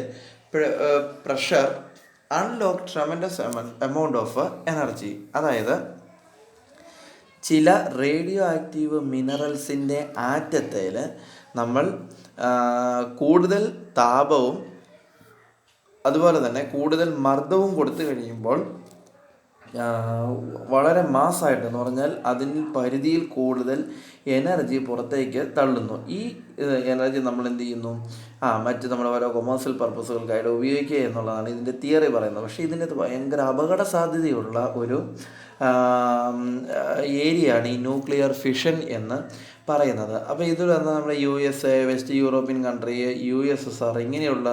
pressure unlock tremendous amount of energy. അതായത് ചില radio active മിനറൽസിൻ്റെ ആറ്റത്തിൽ നമ്മൾ കൂടുതൽ താപവും അതുപോലെ തന്നെ കൂടുതൽ മർദ്ദവും കൊടുത്തു കഴിയുമ്പോൾ വളരെ മാസ്സായിട്ട് എന്ന് പറഞ്ഞാൽ അതിന് പരിധിയിൽ കൂടുതൽ എനർജി പുറത്തേക്ക് തള്ളുന്നു. ഈ എനർജി നമ്മൾ എന്ത് ചെയ്യുന്നു, മറ്റ് നമ്മുടെ ഓരോ കൊമേഴ്സ്യൽ പർപ്പസുകൾക്കായിട്ട് ഉപയോഗിക്കുക എന്നുള്ളതാണ് ഇതിൻ്റെ തിയറി പറയുന്നത്. പക്ഷേ ഇതിൻ്റെ ഭയങ്കര അപകട സാധ്യതയുള്ള ഒരു ഏരിയയാണ് ഈ ന്യൂക്ലിയർ ഫിഷൻ എന്ന് പറയുന്നത്. അപ്പോൾ ഇതിൽ വന്ന് നമ്മുടെ USA, west European country, USSR ഇങ്ങനെയുള്ള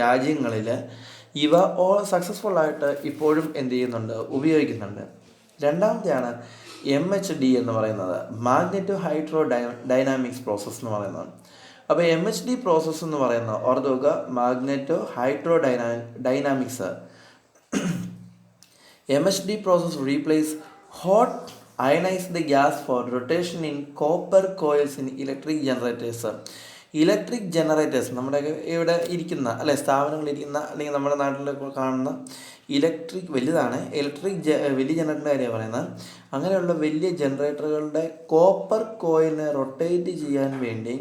രാജ്യങ്ങളിൽ ഇവ സക്സസ്ഫുള്ളായിട്ട് ഇപ്പോഴും എന്ത് ചെയ്യുന്നുണ്ട്, ഉപയോഗിക്കുന്നുണ്ട്. രണ്ടാമത്തെയാണ് MHD എന്ന് പറയുന്നത്, മാഗ്നെറ്റോ ഹൈഡ്രോ ഡൈനാമിക്സ് പ്രോസസ്സ് എന്ന് പറയുന്നത്. അപ്പോൾ MHD പ്രോസസ്സ് എന്ന് പറയുന്നത് ഓർത്ത് നോക്കുക, magneto hydro dynamics. MHD process replace hot ionized gas for rotation in copper coils in electric generators. Electric generators നമ്മുടെ ഇവിടെ ഇരിക്കുന്ന അല്ലെ സ്ഥാപനങ്ങളിരിക്കുന്ന അല്ലെങ്കിൽ നമ്മുടെ നാട്ടിൽ കാണുന്ന ഇലക്ട്രിക് വലുതാണ്, വലിയ ജനറേറ്ററിൻ്റെ കാര്യമാണ് പറയുന്നത്. അങ്ങനെയുള്ള വലിയ ജനറേറ്ററുകളുടെ കോപ്പർ കോയിലിനെ റൊട്ടേറ്റ് ചെയ്യാൻ വേണ്ടി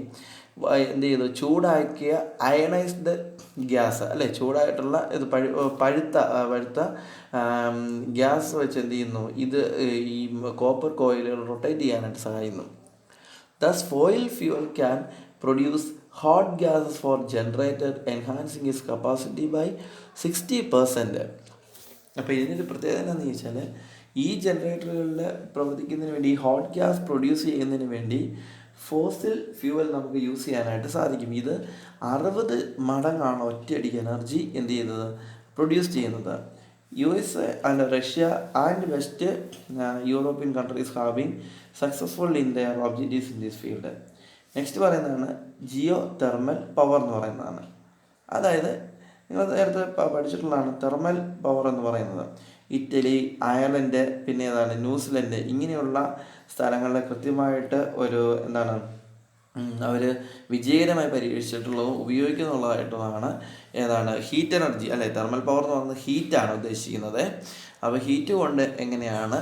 എന്ത് ചെയ്തു, ചൂടാക്കിയ അയണൈസ്ഡ് ഗ്യാസ് അല്ലേ, ചൂടായിട്ടുള്ള ഇത് പഴുത്ത ഗ്യാസ് വെച്ച് എന്ത് ചെയ്യുന്നു, ഇത് ഈ കോപ്പർ കോയിലുകൾ റൊട്ടേറ്റ് ചെയ്യാനായിട്ട് സഹായിക്കുന്നു. Thus foil fuel can produce hot gases for generator, enhancing its capacity by 60%. അപ്പോൾ ഇതിൻ്റെ പ്രത്യേകത എന്താണെന്ന് ചോദിച്ചാൽ ഈ ജനറേറ്ററുകളിൽ പ്രവർത്തിക്കുന്നതിന് വേണ്ടി ഈ ഹോട്ട് ഗ്യാസ് പ്രൊഡ്യൂസ് ചെയ്യുന്നതിന് വേണ്ടി ഫോസിൽ ഫ്യൂവൽ നമുക്ക് യൂസ് ചെയ്യാനായിട്ട് സാധിക്കും. ഇത് 60 മടങ്ങാണ് ഒറ്റയടിക്ക് എനർജി എന്ത് ചെയ്യുന്നത്, പ്രൊഡ്യൂസ് ചെയ്യുന്നത്. USA and Russia and West European countries have been successful in their objectives in this field. Next പറയുന്നതാണ് ജിയോ തെർമൽ പവർ എന്ന് പറയുന്നതാണ്. അതായത് നിങ്ങൾ നേരത്തെ പഠിച്ചിട്ടുള്ളതാണ് തെർമൽ പവർ എന്ന് പറയുന്നത്. ഇറ്റലി, അയർലൻഡ്, പിന്നെ ഏതാണ് ന്യൂസിലൻഡ്, ഇങ്ങനെയുള്ള സ്ഥലങ്ങളിൽ കൃത്യമായിട്ട് ഒരു എന്താണ് അവർ വിജയകരമായി പരീക്ഷിച്ചിട്ടുള്ളതും ഉപയോഗിക്കുന്നുള്ളതായിട്ടുള്ളതാണ് ഏതാണ് ഹീറ്റ് എനർജി അല്ലെ. തെർമൽ പവർ എന്ന് പറയുന്നത് ഹീറ്റാണ് ഉദ്ദേശിക്കുന്നത്. അപ്പോൾ ഹീറ്റ് കൊണ്ട് എങ്ങനെയാണ്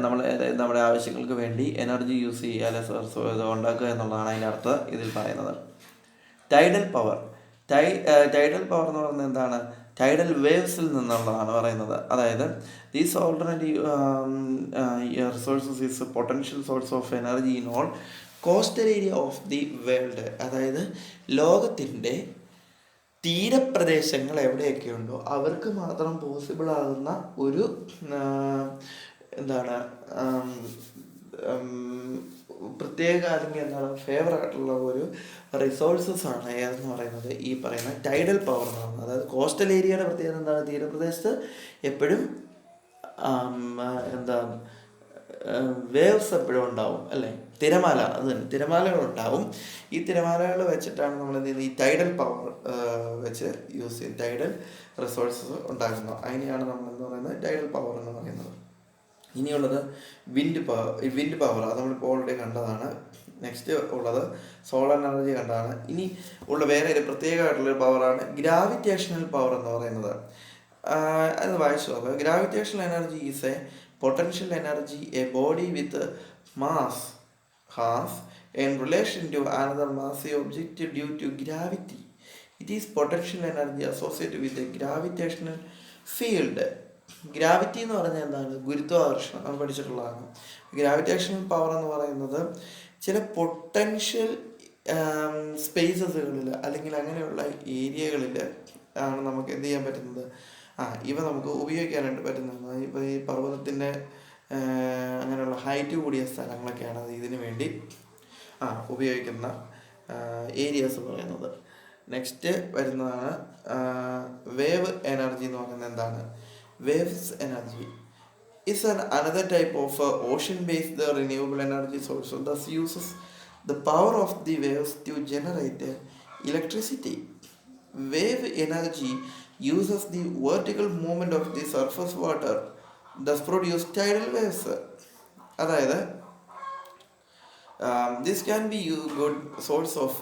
നമ്മൾ നമ്മുടെ ആവശ്യങ്ങൾക്ക് വേണ്ടി എനർജി യൂസ് ചെയ്യുക അല്ലെ ഇത് ഉണ്ടാക്കുക എന്നുള്ളതാണ് അതിൻ്റെ അർത്ഥം ഇതിൽ പറയുന്നത്. ടൈഡൽ പവർ ടൈഡൽ പവർ എന്ന് പറയുന്നത് എന്താണ്? ടൈഡൽ വേവ്സിൽ നിന്നുള്ളതാണ് പറയുന്നത്. അതായത് these alternative resources is potential source of energy in all coastal area of the world. അതായത് ലോകത്തിൻ്റെ തീരപ്രദേശങ്ങൾ എവിടെയൊക്കെ ഉണ്ടോ അവർക്ക് മാത്രം പോസിബിൾ ആകുന്ന ഒരു എന്താണ് പ്രത്യേക അല്ലെങ്കിൽ എന്താണ് ഫേവർ ആയിട്ടുള്ള ഒരു റിസോഴ്സസ് ആണ് ഏതെന്ന് പറയുന്നത് ഈ പറയുന്ന ടൈഡൽ പവർ എന്ന് പറയുന്നത്. അതായത് കോസ്റ്റൽ ഏരിയയുടെ പ്രത്യേകത എന്താണ്? തീരപ്രദേശത്ത് എപ്പോഴും എന്താ വേവ്സ് എപ്പോഴും ഉണ്ടാവും അല്ലേ, തിരമാല, അത് തന്നെ തിരമാലകൾ ഉണ്ടാവും. ഈ തിരമാലകൾ വെച്ചിട്ടാണ് നമ്മൾ എന്ത് ചെയ്യുന്നത്? ഈ ടൈഡൽ പവർ വെച്ച് യൂസ് ചെയ്ത് ടൈഡൽ റിസോഴ്സസ് ഉണ്ടാക്കുന്നത്. അതിനെയാണ് നമ്മൾ എന്ന് പറയുന്നത് ടൈഡൽ പവർ എന്ന് പറയുന്നത്. ഇനിയുള്ളത് വിൻഡ് പവർ അത് നമ്മളിപ്പോൾ ഓൾറെഡി കണ്ടതാണ്. നെക്സ്റ്റ് ഉള്ളത് സോളർ എനർജി കണ്ടതാണ്. ഇനി ഉള്ള വേറെ ഒരു പ്രത്യേകമായിട്ടുള്ളൊരു പവറാണ് ഗ്രാവിറ്റേഷണൽ പവർ എന്ന് പറയുന്നത്. അത് വായിച്ചു നോക്കുക. Gravitational energy is A potential energy a body with mass has in relation to another massive object due to gravity. It is potential energy associated with a gravitational field. Gravity എന്ന് പറഞ്ഞാൽ എന്താണ്? ഗുരുത്വാകർഷണം നമ്മൾ പഠിച്ചിട്ടുള്ളതാണ്. Gravitational power എന്ന് പറയുന്നത് ചില potential സ്പേസസുകളിൽ അല്ലെങ്കിൽ അങ്ങനെയുള്ള ഏരിയകളിൽ ആണ് നമുക്ക് എന്ത് ചെയ്യാൻ പറ്റുന്നത്? ഇവ നമുക്ക് ഉപയോഗിക്കാനായിട്ട് പറ്റുന്നതാണ്. ഇപ്പോൾ ഈ പർവ്വതത്തിൻ്റെ അങ്ങനെയുള്ള ഹൈറ്റ് കൂടിയ സ്ഥലങ്ങളൊക്കെയാണ് ഇതിനു വേണ്ടി ഉപയോഗിക്കുന്ന ഏരിയാസ് പറയുന്നത്. നെക്സ്റ്റ് വരുന്നതാണ് വേവ് എനർജി എന്ന് പറയുന്നത്. എന്താണ് waves energy? is another type of ocean-based renewable energy source. Thus uses the power of the waves to generate electricity. Wave energy uses the vertical movement of the surface water, thus produce tidal waves. അതായത് this can be a good source of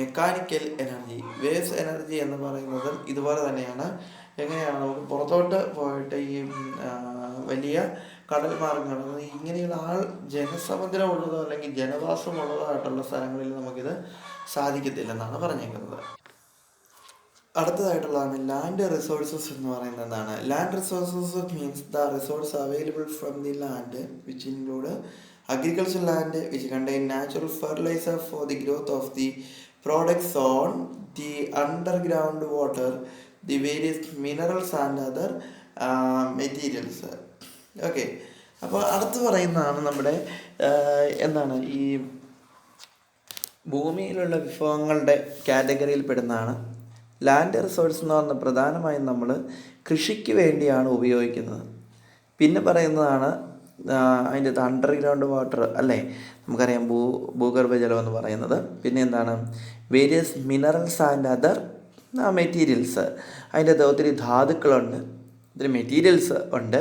mechanical energy. Waves energy എന്ന് പറയുന്നത് ഇതുപോലെ തന്നെയാണ്. എങ്ങനെയാണ് നമുക്ക് പുറത്തോട്ട് പോയിട്ട് ഈ വലിയ കടൽ മാർഗങ്ങൾ ഇങ്ങനെയുള്ള ജനസമുദ്രമുള്ളതോ അല്ലെങ്കിൽ ജനവാസമുള്ളതോ ആയിട്ടുള്ള സ്ഥലങ്ങളിൽ നമുക്കിത് സാധിക്കത്തില്ലെന്നാണ് പറഞ്ഞേക്കുന്നത്. അടുത്തതായിട്ടുള്ളതാണ് ലാൻഡ് റിസോഴ്സസ് എന്ന് പറയുന്നത്. എന്താണ് land resources? Means the resource available from the land which include agricultural land which contain natural fertilizer for the growth of the products on the underground water, the various minerals and other materials. Okay, അപ്പോൾ അടുത്ത് പറയുന്നതാണ് നമ്മുടെ എന്താണ് ഈ ഭൂമിയിലുള്ള വിഭവങ്ങളുടെ കാറ്റഗറിയിൽ പെടുന്നതാണ് land resource എന്ന് പറഞ്ഞാൽ പ്രധാനമായും നമ്മൾ കൃഷിക്ക് വേണ്ടിയാണ് ഉപയോഗിക്കുന്നത്. പിന്നെ പറയുന്നതാണ് അതിൻ്റെ അണ്ടർഗ്രൗണ്ട് വാട്ടർ അല്ലേ, നമുക്കറിയാം ഭൂഗർഭജലം എന്ന് പറയുന്നത്. പിന്നെ എന്താണ് various minerals and other materials. അതിൻ്റെ ഒത്തിരി ധാതുക്കളുണ്ട്, ഒത്തിരി മെറ്റീരിയൽസ് ഉണ്ട്.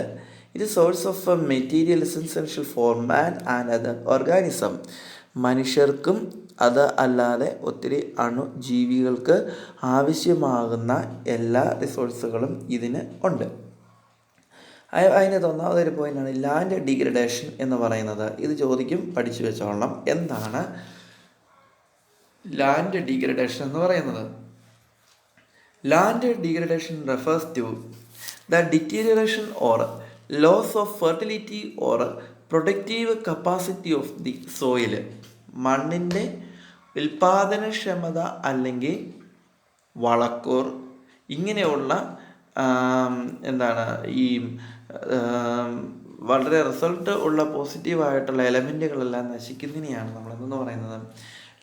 ഇത് source of materials essential for man and other organism. മനുഷ്യർക്കും അത് അല്ലാതെ ഒത്തിരി അണുജീവികൾക്ക് ആവശ്യമാകുന്ന എല്ലാ റിസോഴ്സുകളും ഇതിന് ഉണ്ട്. അതിനകത്ത് ഒന്നാമതൊരു പോയിൻ്റാണ് ലാൻഡ് ഡിഗ്രഡേഷൻ എന്ന് പറയുന്നത്. ഇത് ചോദിക്കും, പഠിച്ചു വെച്ചോളണം. എന്താണ് ലാൻഡ് ഡിഗ്രഡേഷൻ എന്ന് പറയുന്നത്? Land degradation refers to the deterioration or loss of fertility or productive capacity of the soil. മണ്ണിൻ്റെ ഉൽപാദനക്ഷമത അല്ലെങ്കിൽ വളക്കൂർ ഇങ്ങനെയുള്ള എന്താണ് ഈ വളരെ റിസൾട്ട് ഉള്ള പോസിറ്റീവായിട്ടുള്ള എലമെൻറ്റുകളെല്ലാം നശിക്കുന്നതിനെയാണ് നമ്മളെന്ന് പറയുന്നത്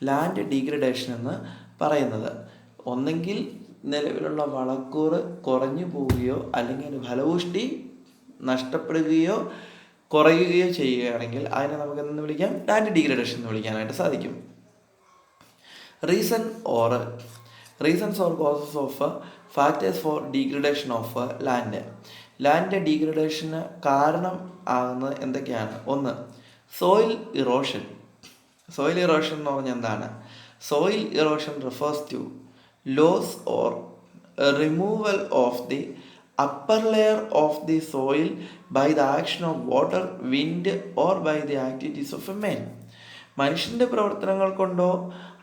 ലാൻഡ് ഡീഗ്രഡേഷൻ എന്ന് പറയുന്നത്. ഒന്നെങ്കിൽ നിലവിലുള്ള വളക്കൂറ് കുറഞ്ഞു പോവുകയോ അല്ലെങ്കിൽ അതിൻ്റെ ഫലപുഷ്ടി നഷ്ടപ്പെടുകയോ കുറയുകയോ ചെയ്യുകയാണെങ്കിൽ അതിനെ നമുക്ക് എന്തെന്ന് വിളിക്കാം? ലാൻഡ് ഡീഗ്രഡേഷൻ എന്ന് വിളിക്കാനായിട്ട് സാധിക്കും. Reasons or causes of factors for degradation of land ഡീഗ്രഡേഷന് കാരണം ആകുന്നത് എന്തൊക്കെയാണ്? ഒന്ന്, സോയിൽ ഇറോഷൻ എന്ന് പറഞ്ഞാൽ എന്താണ്? Soil erosion refers to loss or removal of the upper layer of the soil by the action of water, wind or by the activities of a man. മനുഷ്യൻ്റെ പ്രവർത്തനങ്ങൾ കൊണ്ടോ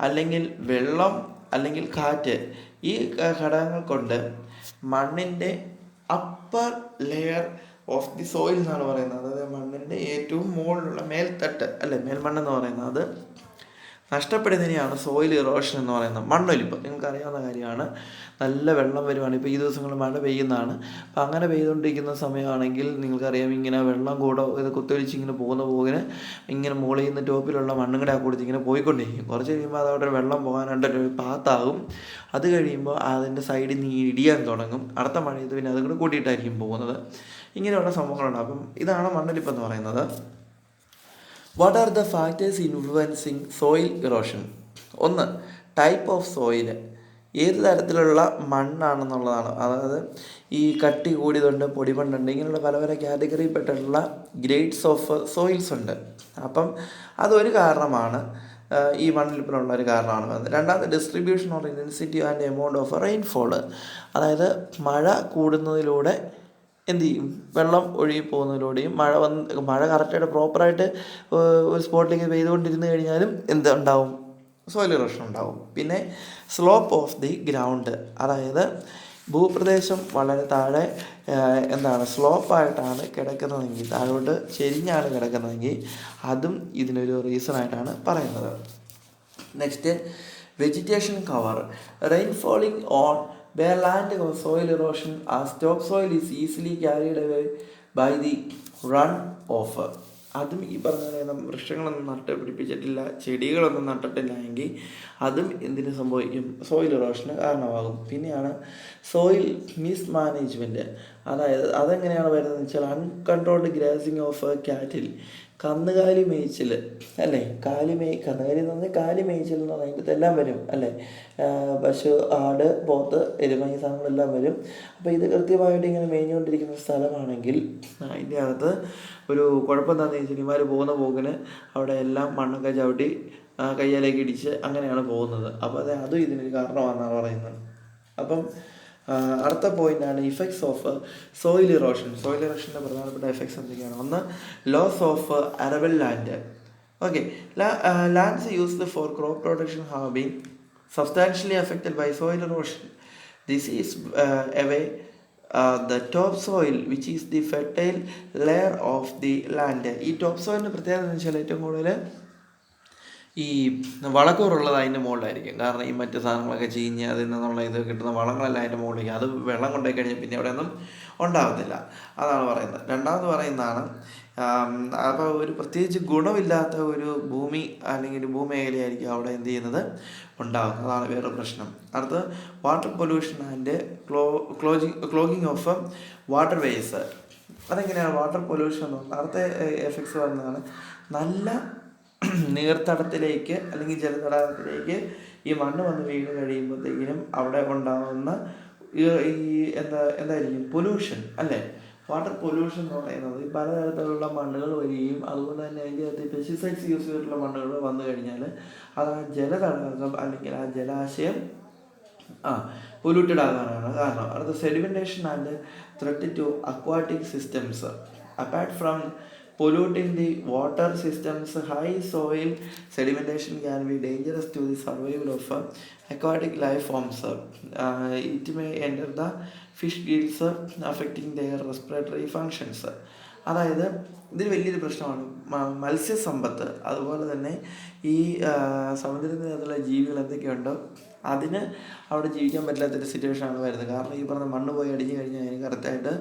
അല്ലെങ്കിൽ വെള്ളം അല്ലെങ്കിൽ കാറ്റ്, ഈ ഘടകങ്ങൾ കൊണ്ട് മണ്ണിൻ്റെ upper layer of the soil എന്നാണ് പറയുന്നത്. അതായത് മണ്ണിൻ്റെ ഏറ്റവും മുകളിലുള്ള മേൽത്തട്ട് അല്ലെ, മേൽമണ്ണെന്ന് പറയുന്നത് നഷ്ടപ്പെടുന്നതിനെയാണ് സോയിൽ ഇറോഷൻ എന്ന് പറയുന്നത്. മണ്ണൊലിപ്പ് നിങ്ങൾക്കറിയാവുന്ന കാര്യമാണ്. നല്ല വെള്ളം വരുവാണ്. ഇപ്പോൾ ഈ ദിവസങ്ങളിൽ മഴ പെയ്യുന്നതാണ്. അപ്പോൾ അങ്ങനെ പെയ്തുകൊണ്ടിരിക്കുന്ന സമയമാണെങ്കിൽ നിങ്ങൾക്കറിയാം, ഇങ്ങനെ വെള്ളം കൂടെ ഇത് കുത്തൊലിച്ച് ഇങ്ങനെ പോകിന് ഇങ്ങനെ മുകളിൽ നിന്ന് ടോപ്പിലുള്ള മണ്ണും കൂടെ കൊടുത്ത് ഇങ്ങനെ പോയിക്കൊണ്ടിരിക്കും. കുറച്ച് കഴിയുമ്പോൾ അതവിടെ വെള്ളം പോകാനായിട്ടൊരു പാത്താകും. അത് കഴിയുമ്പോൾ അതിൻ്റെ സൈഡിൽ നിന്ന് ഇടിയാൻ തുടങ്ങും. അടുത്ത മഴയത്ത് പിന്നെ അതും കൂടെ കൂട്ടിയിട്ടായിരിക്കും പോകുന്നത്. ഇങ്ങനെയുള്ള സംഭവങ്ങളുണ്ട്. അപ്പം ഇതാണ് മണ്ണൊലിപ്പ് എന്ന് പറയുന്നത്. What are the factors influencing soil erosion? ഒന്ന്, ടൈപ്പ് ഓഫ് സോയിൽ, ഏത് തരത്തിലുള്ള മണ്ണാണെന്നുള്ളതാണ്. അതായത് ഈ കട്ടി കൂടിയതുണ്ട്, പൊടിമണ്ണുണ്ട്, ഇങ്ങനെയുള്ള പല പല കാറ്റഗറിയിൽപ്പെട്ടിട്ടുള്ള ഗ്രേഡ്സ് ഓഫ് സോയിൽസ് ഉണ്ട്. അപ്പം അതൊരു കാരണമാണ്, ഈ മണ്ണിലിപ്പിനുള്ള ഒരു കാരണമാണ്. രണ്ടാമത്, distribution or intensity and amount of rainfall, അതായത് മഴ കൂടുന്നതിലൂടെ എന്ത് ചെയ്യും? വെള്ളം ഒഴുകി പോകുന്നതിലൂടെയും മഴ കറക്റ്റായിട്ട് പ്രോപ്പറായിട്ട് ഒരു സ്പോട്ടിലേക്ക് പെയ്തുകൊണ്ടിരുന്ന് കഴിഞ്ഞാലും എന്തുണ്ടാവും? സോയിൽ ഇറോഷൻ ഉണ്ടാവും. പിന്നെ സ്ലോപ്പ് ഓഫ് ദി ഗ്രൗണ്ട്, അതായത് ഭൂപ്രദേശം വളരെ താഴെ സ്ലോപ്പായിട്ടാണ് കിടക്കുന്നതെങ്കിൽ, താഴോട്ട് ചെരിഞ്ഞാണ് കിടക്കുന്നതെങ്കിൽ അതും ഇതിനൊരു റീസണായിട്ടാണ് പറയുന്നത്. Next, vegetation cover, rain falling on where land or soil erosion as topsoil is easily carried away by the run off. അതും ഈ പറഞ്ഞ വൃക്ഷങ്ങളൊന്നും നട്ടുപിടിപ്പിച്ചിട്ടില്ല, ചെടികളൊന്നും നട്ടിട്ടില്ല എങ്കിൽ അതും എന്തിനു സംഭവിക്കും? സോയിൽ ഇറോഷന് കാരണമാകും. പിന്നെയാണ് സോയിൽ മിസ്മാനേജ്മെൻറ്റ്, അതായത് അതെങ്ങനെയാണ് വരുന്നതെന്ന് വെച്ചാൽ അൺകൺട്രോൾഡ് ഗ്രാസിങ് ഓഫ് കാറ്റിൽ, കന്നുകാലി മേയ്ച്ചൽ അല്ലേ, കന്നുകാലി എന്ന് പറഞ്ഞാൽ കാലി മേയ്ച്ചൽ എന്ന് പറഞ്ഞാൽ അതിൻ്റെ എല്ലാം വരും അല്ലേ, പശു, ആട്, പോത്ത്, എരുമ, ഈ സാധനങ്ങളെല്ലാം വരും. അപ്പോൾ ഇത് കൃത്യമായിട്ട് ഇങ്ങനെ മേഞ്ഞുകൊണ്ടിരിക്കുന്ന സ്ഥലമാണെങ്കിൽ അതിൻ്റെ അകത്ത് ഒരു കുഴപ്പം എന്താണെന്ന് വെച്ചാൽ ഇമാർ പോകുന്ന പോക്കിന് അവിടെ എല്ലാം മണ്ണൊക്കെ ചവിട്ടി കയ്യിലേക്ക് ഇടിച്ച് അങ്ങനെയാണ് പോകുന്നത്. അപ്പോൾ അതും ഇതിനൊരു കാരണമാണെന്നാണ് പറയുന്നത്. അപ്പം അടുത്ത പോയിൻ്റാണ് effects of soil erosion. Soil ഇറോഷൻ്റെ പ്രധാനപ്പെട്ട എഫക്ട്സ് എന്തൊക്കെയാണ്? ഒന്ന്, loss of arable land. Okay, lands used for crop production have been substantially affected by soil erosion. This is away the topsoil, which is the fertile layer of the land. ഈ top പ്രത്യേകത എന്ന് വെച്ചാൽ ഏറ്റവും കൂടുതൽ ഈ വളക്കൂറുള്ളത് അതിൻ്റെ മുകളിലായിരിക്കും. കാരണം ഈ മറ്റു സാധനങ്ങളൊക്കെ ചീഞ്ഞ് അതിൽ നിന്നുള്ള ഇത് കിട്ടുന്ന വളങ്ങളെല്ലാം അതിൻ്റെ മുകളിലേക്ക്, അത് വെള്ളം കൊണ്ടുപോയി കഴിഞ്ഞാൽ പിന്നെ അവിടെ ഒന്നും ഉണ്ടാകത്തില്ല. അതാണ് പറയുന്നത്. രണ്ടാമത് പറയുന്നതാണ്, അപ്പോൾ ഒരു പ്രത്യേകിച്ച് ഗുണമില്ലാത്ത ഒരു ഭൂമി അല്ലെങ്കിൽ ഭൂമേഖലയായിരിക്കും അവിടെ എന്ത് ചെയ്യുന്നത് ഉണ്ടാകുന്നത്. അതാണ് വേറൊരു പ്രശ്നം. അടുത്ത്, water pollution and clogging of water ways. അതെങ്ങനെയാണ് വാട്ടർ പൊല്യൂഷൻ എന്ന് പറഞ്ഞാൽ അടുത്ത എഫക്ട്സ് വരുന്നതാണ്, നല്ല നീർത്തടത്തിലേക്ക് അല്ലെങ്കിൽ ജലതടാകത്തിലേക്ക് ഈ മണ്ണ് വന്ന് വീണ് കഴിയുമ്പോഴത്തേക്കിനും അവിടെ ഉണ്ടാകുന്ന എന്തായിരിക്കും? പൊല്യൂഷൻ അല്ലേ. വാട്ടർ പൊല്യൂഷൻ എന്ന് പറയുന്നത് ഈ പലതരത്തിലുള്ള മണ്ണുകൾ വരികയും അതുകൊണ്ട് തന്നെ അതിൻ്റെ അകത്ത് പെസ്റ്റിസൈഡ്സ് യൂസ് ചെയ്തിട്ടുള്ള മണ്ണുകൾ വന്നു കഴിഞ്ഞാൽ അത് ആ ജലതടാകം അല്ലെങ്കിൽ ആ ജലാശയം പൊല്യൂട്ടഡ് ആകാനാണ് കാരണം. അടുത്ത, sedimentation and threat to aquatic systems. Apart from polluting the water systems, high soil sedimentation can be dangerous to the survival of aquatic life forms. It may enter the fish gills, affecting their respiratory functions. അതായത് ഇതൊരു വലിയൊരു പ്രശ്നമാണ്. മത്സ്യസമ്പത്ത്, അതുപോലെ തന്നെ ഈ സമുദ്രത്തിനകത്തുള്ള ജീവികൾ എന്തൊക്കെയുണ്ടോ അതിന് അവിടെ ജീവിക്കാൻ പറ്റാത്തൊരു സിറ്റുവേഷനാണ് വരുന്നത്. കാരണം ഈ പറഞ്ഞ മണ്ണ് പോയി അടിഞ്ഞു കഴിഞ്ഞാൽ അതിന് കറക്റ്റായിട്ട്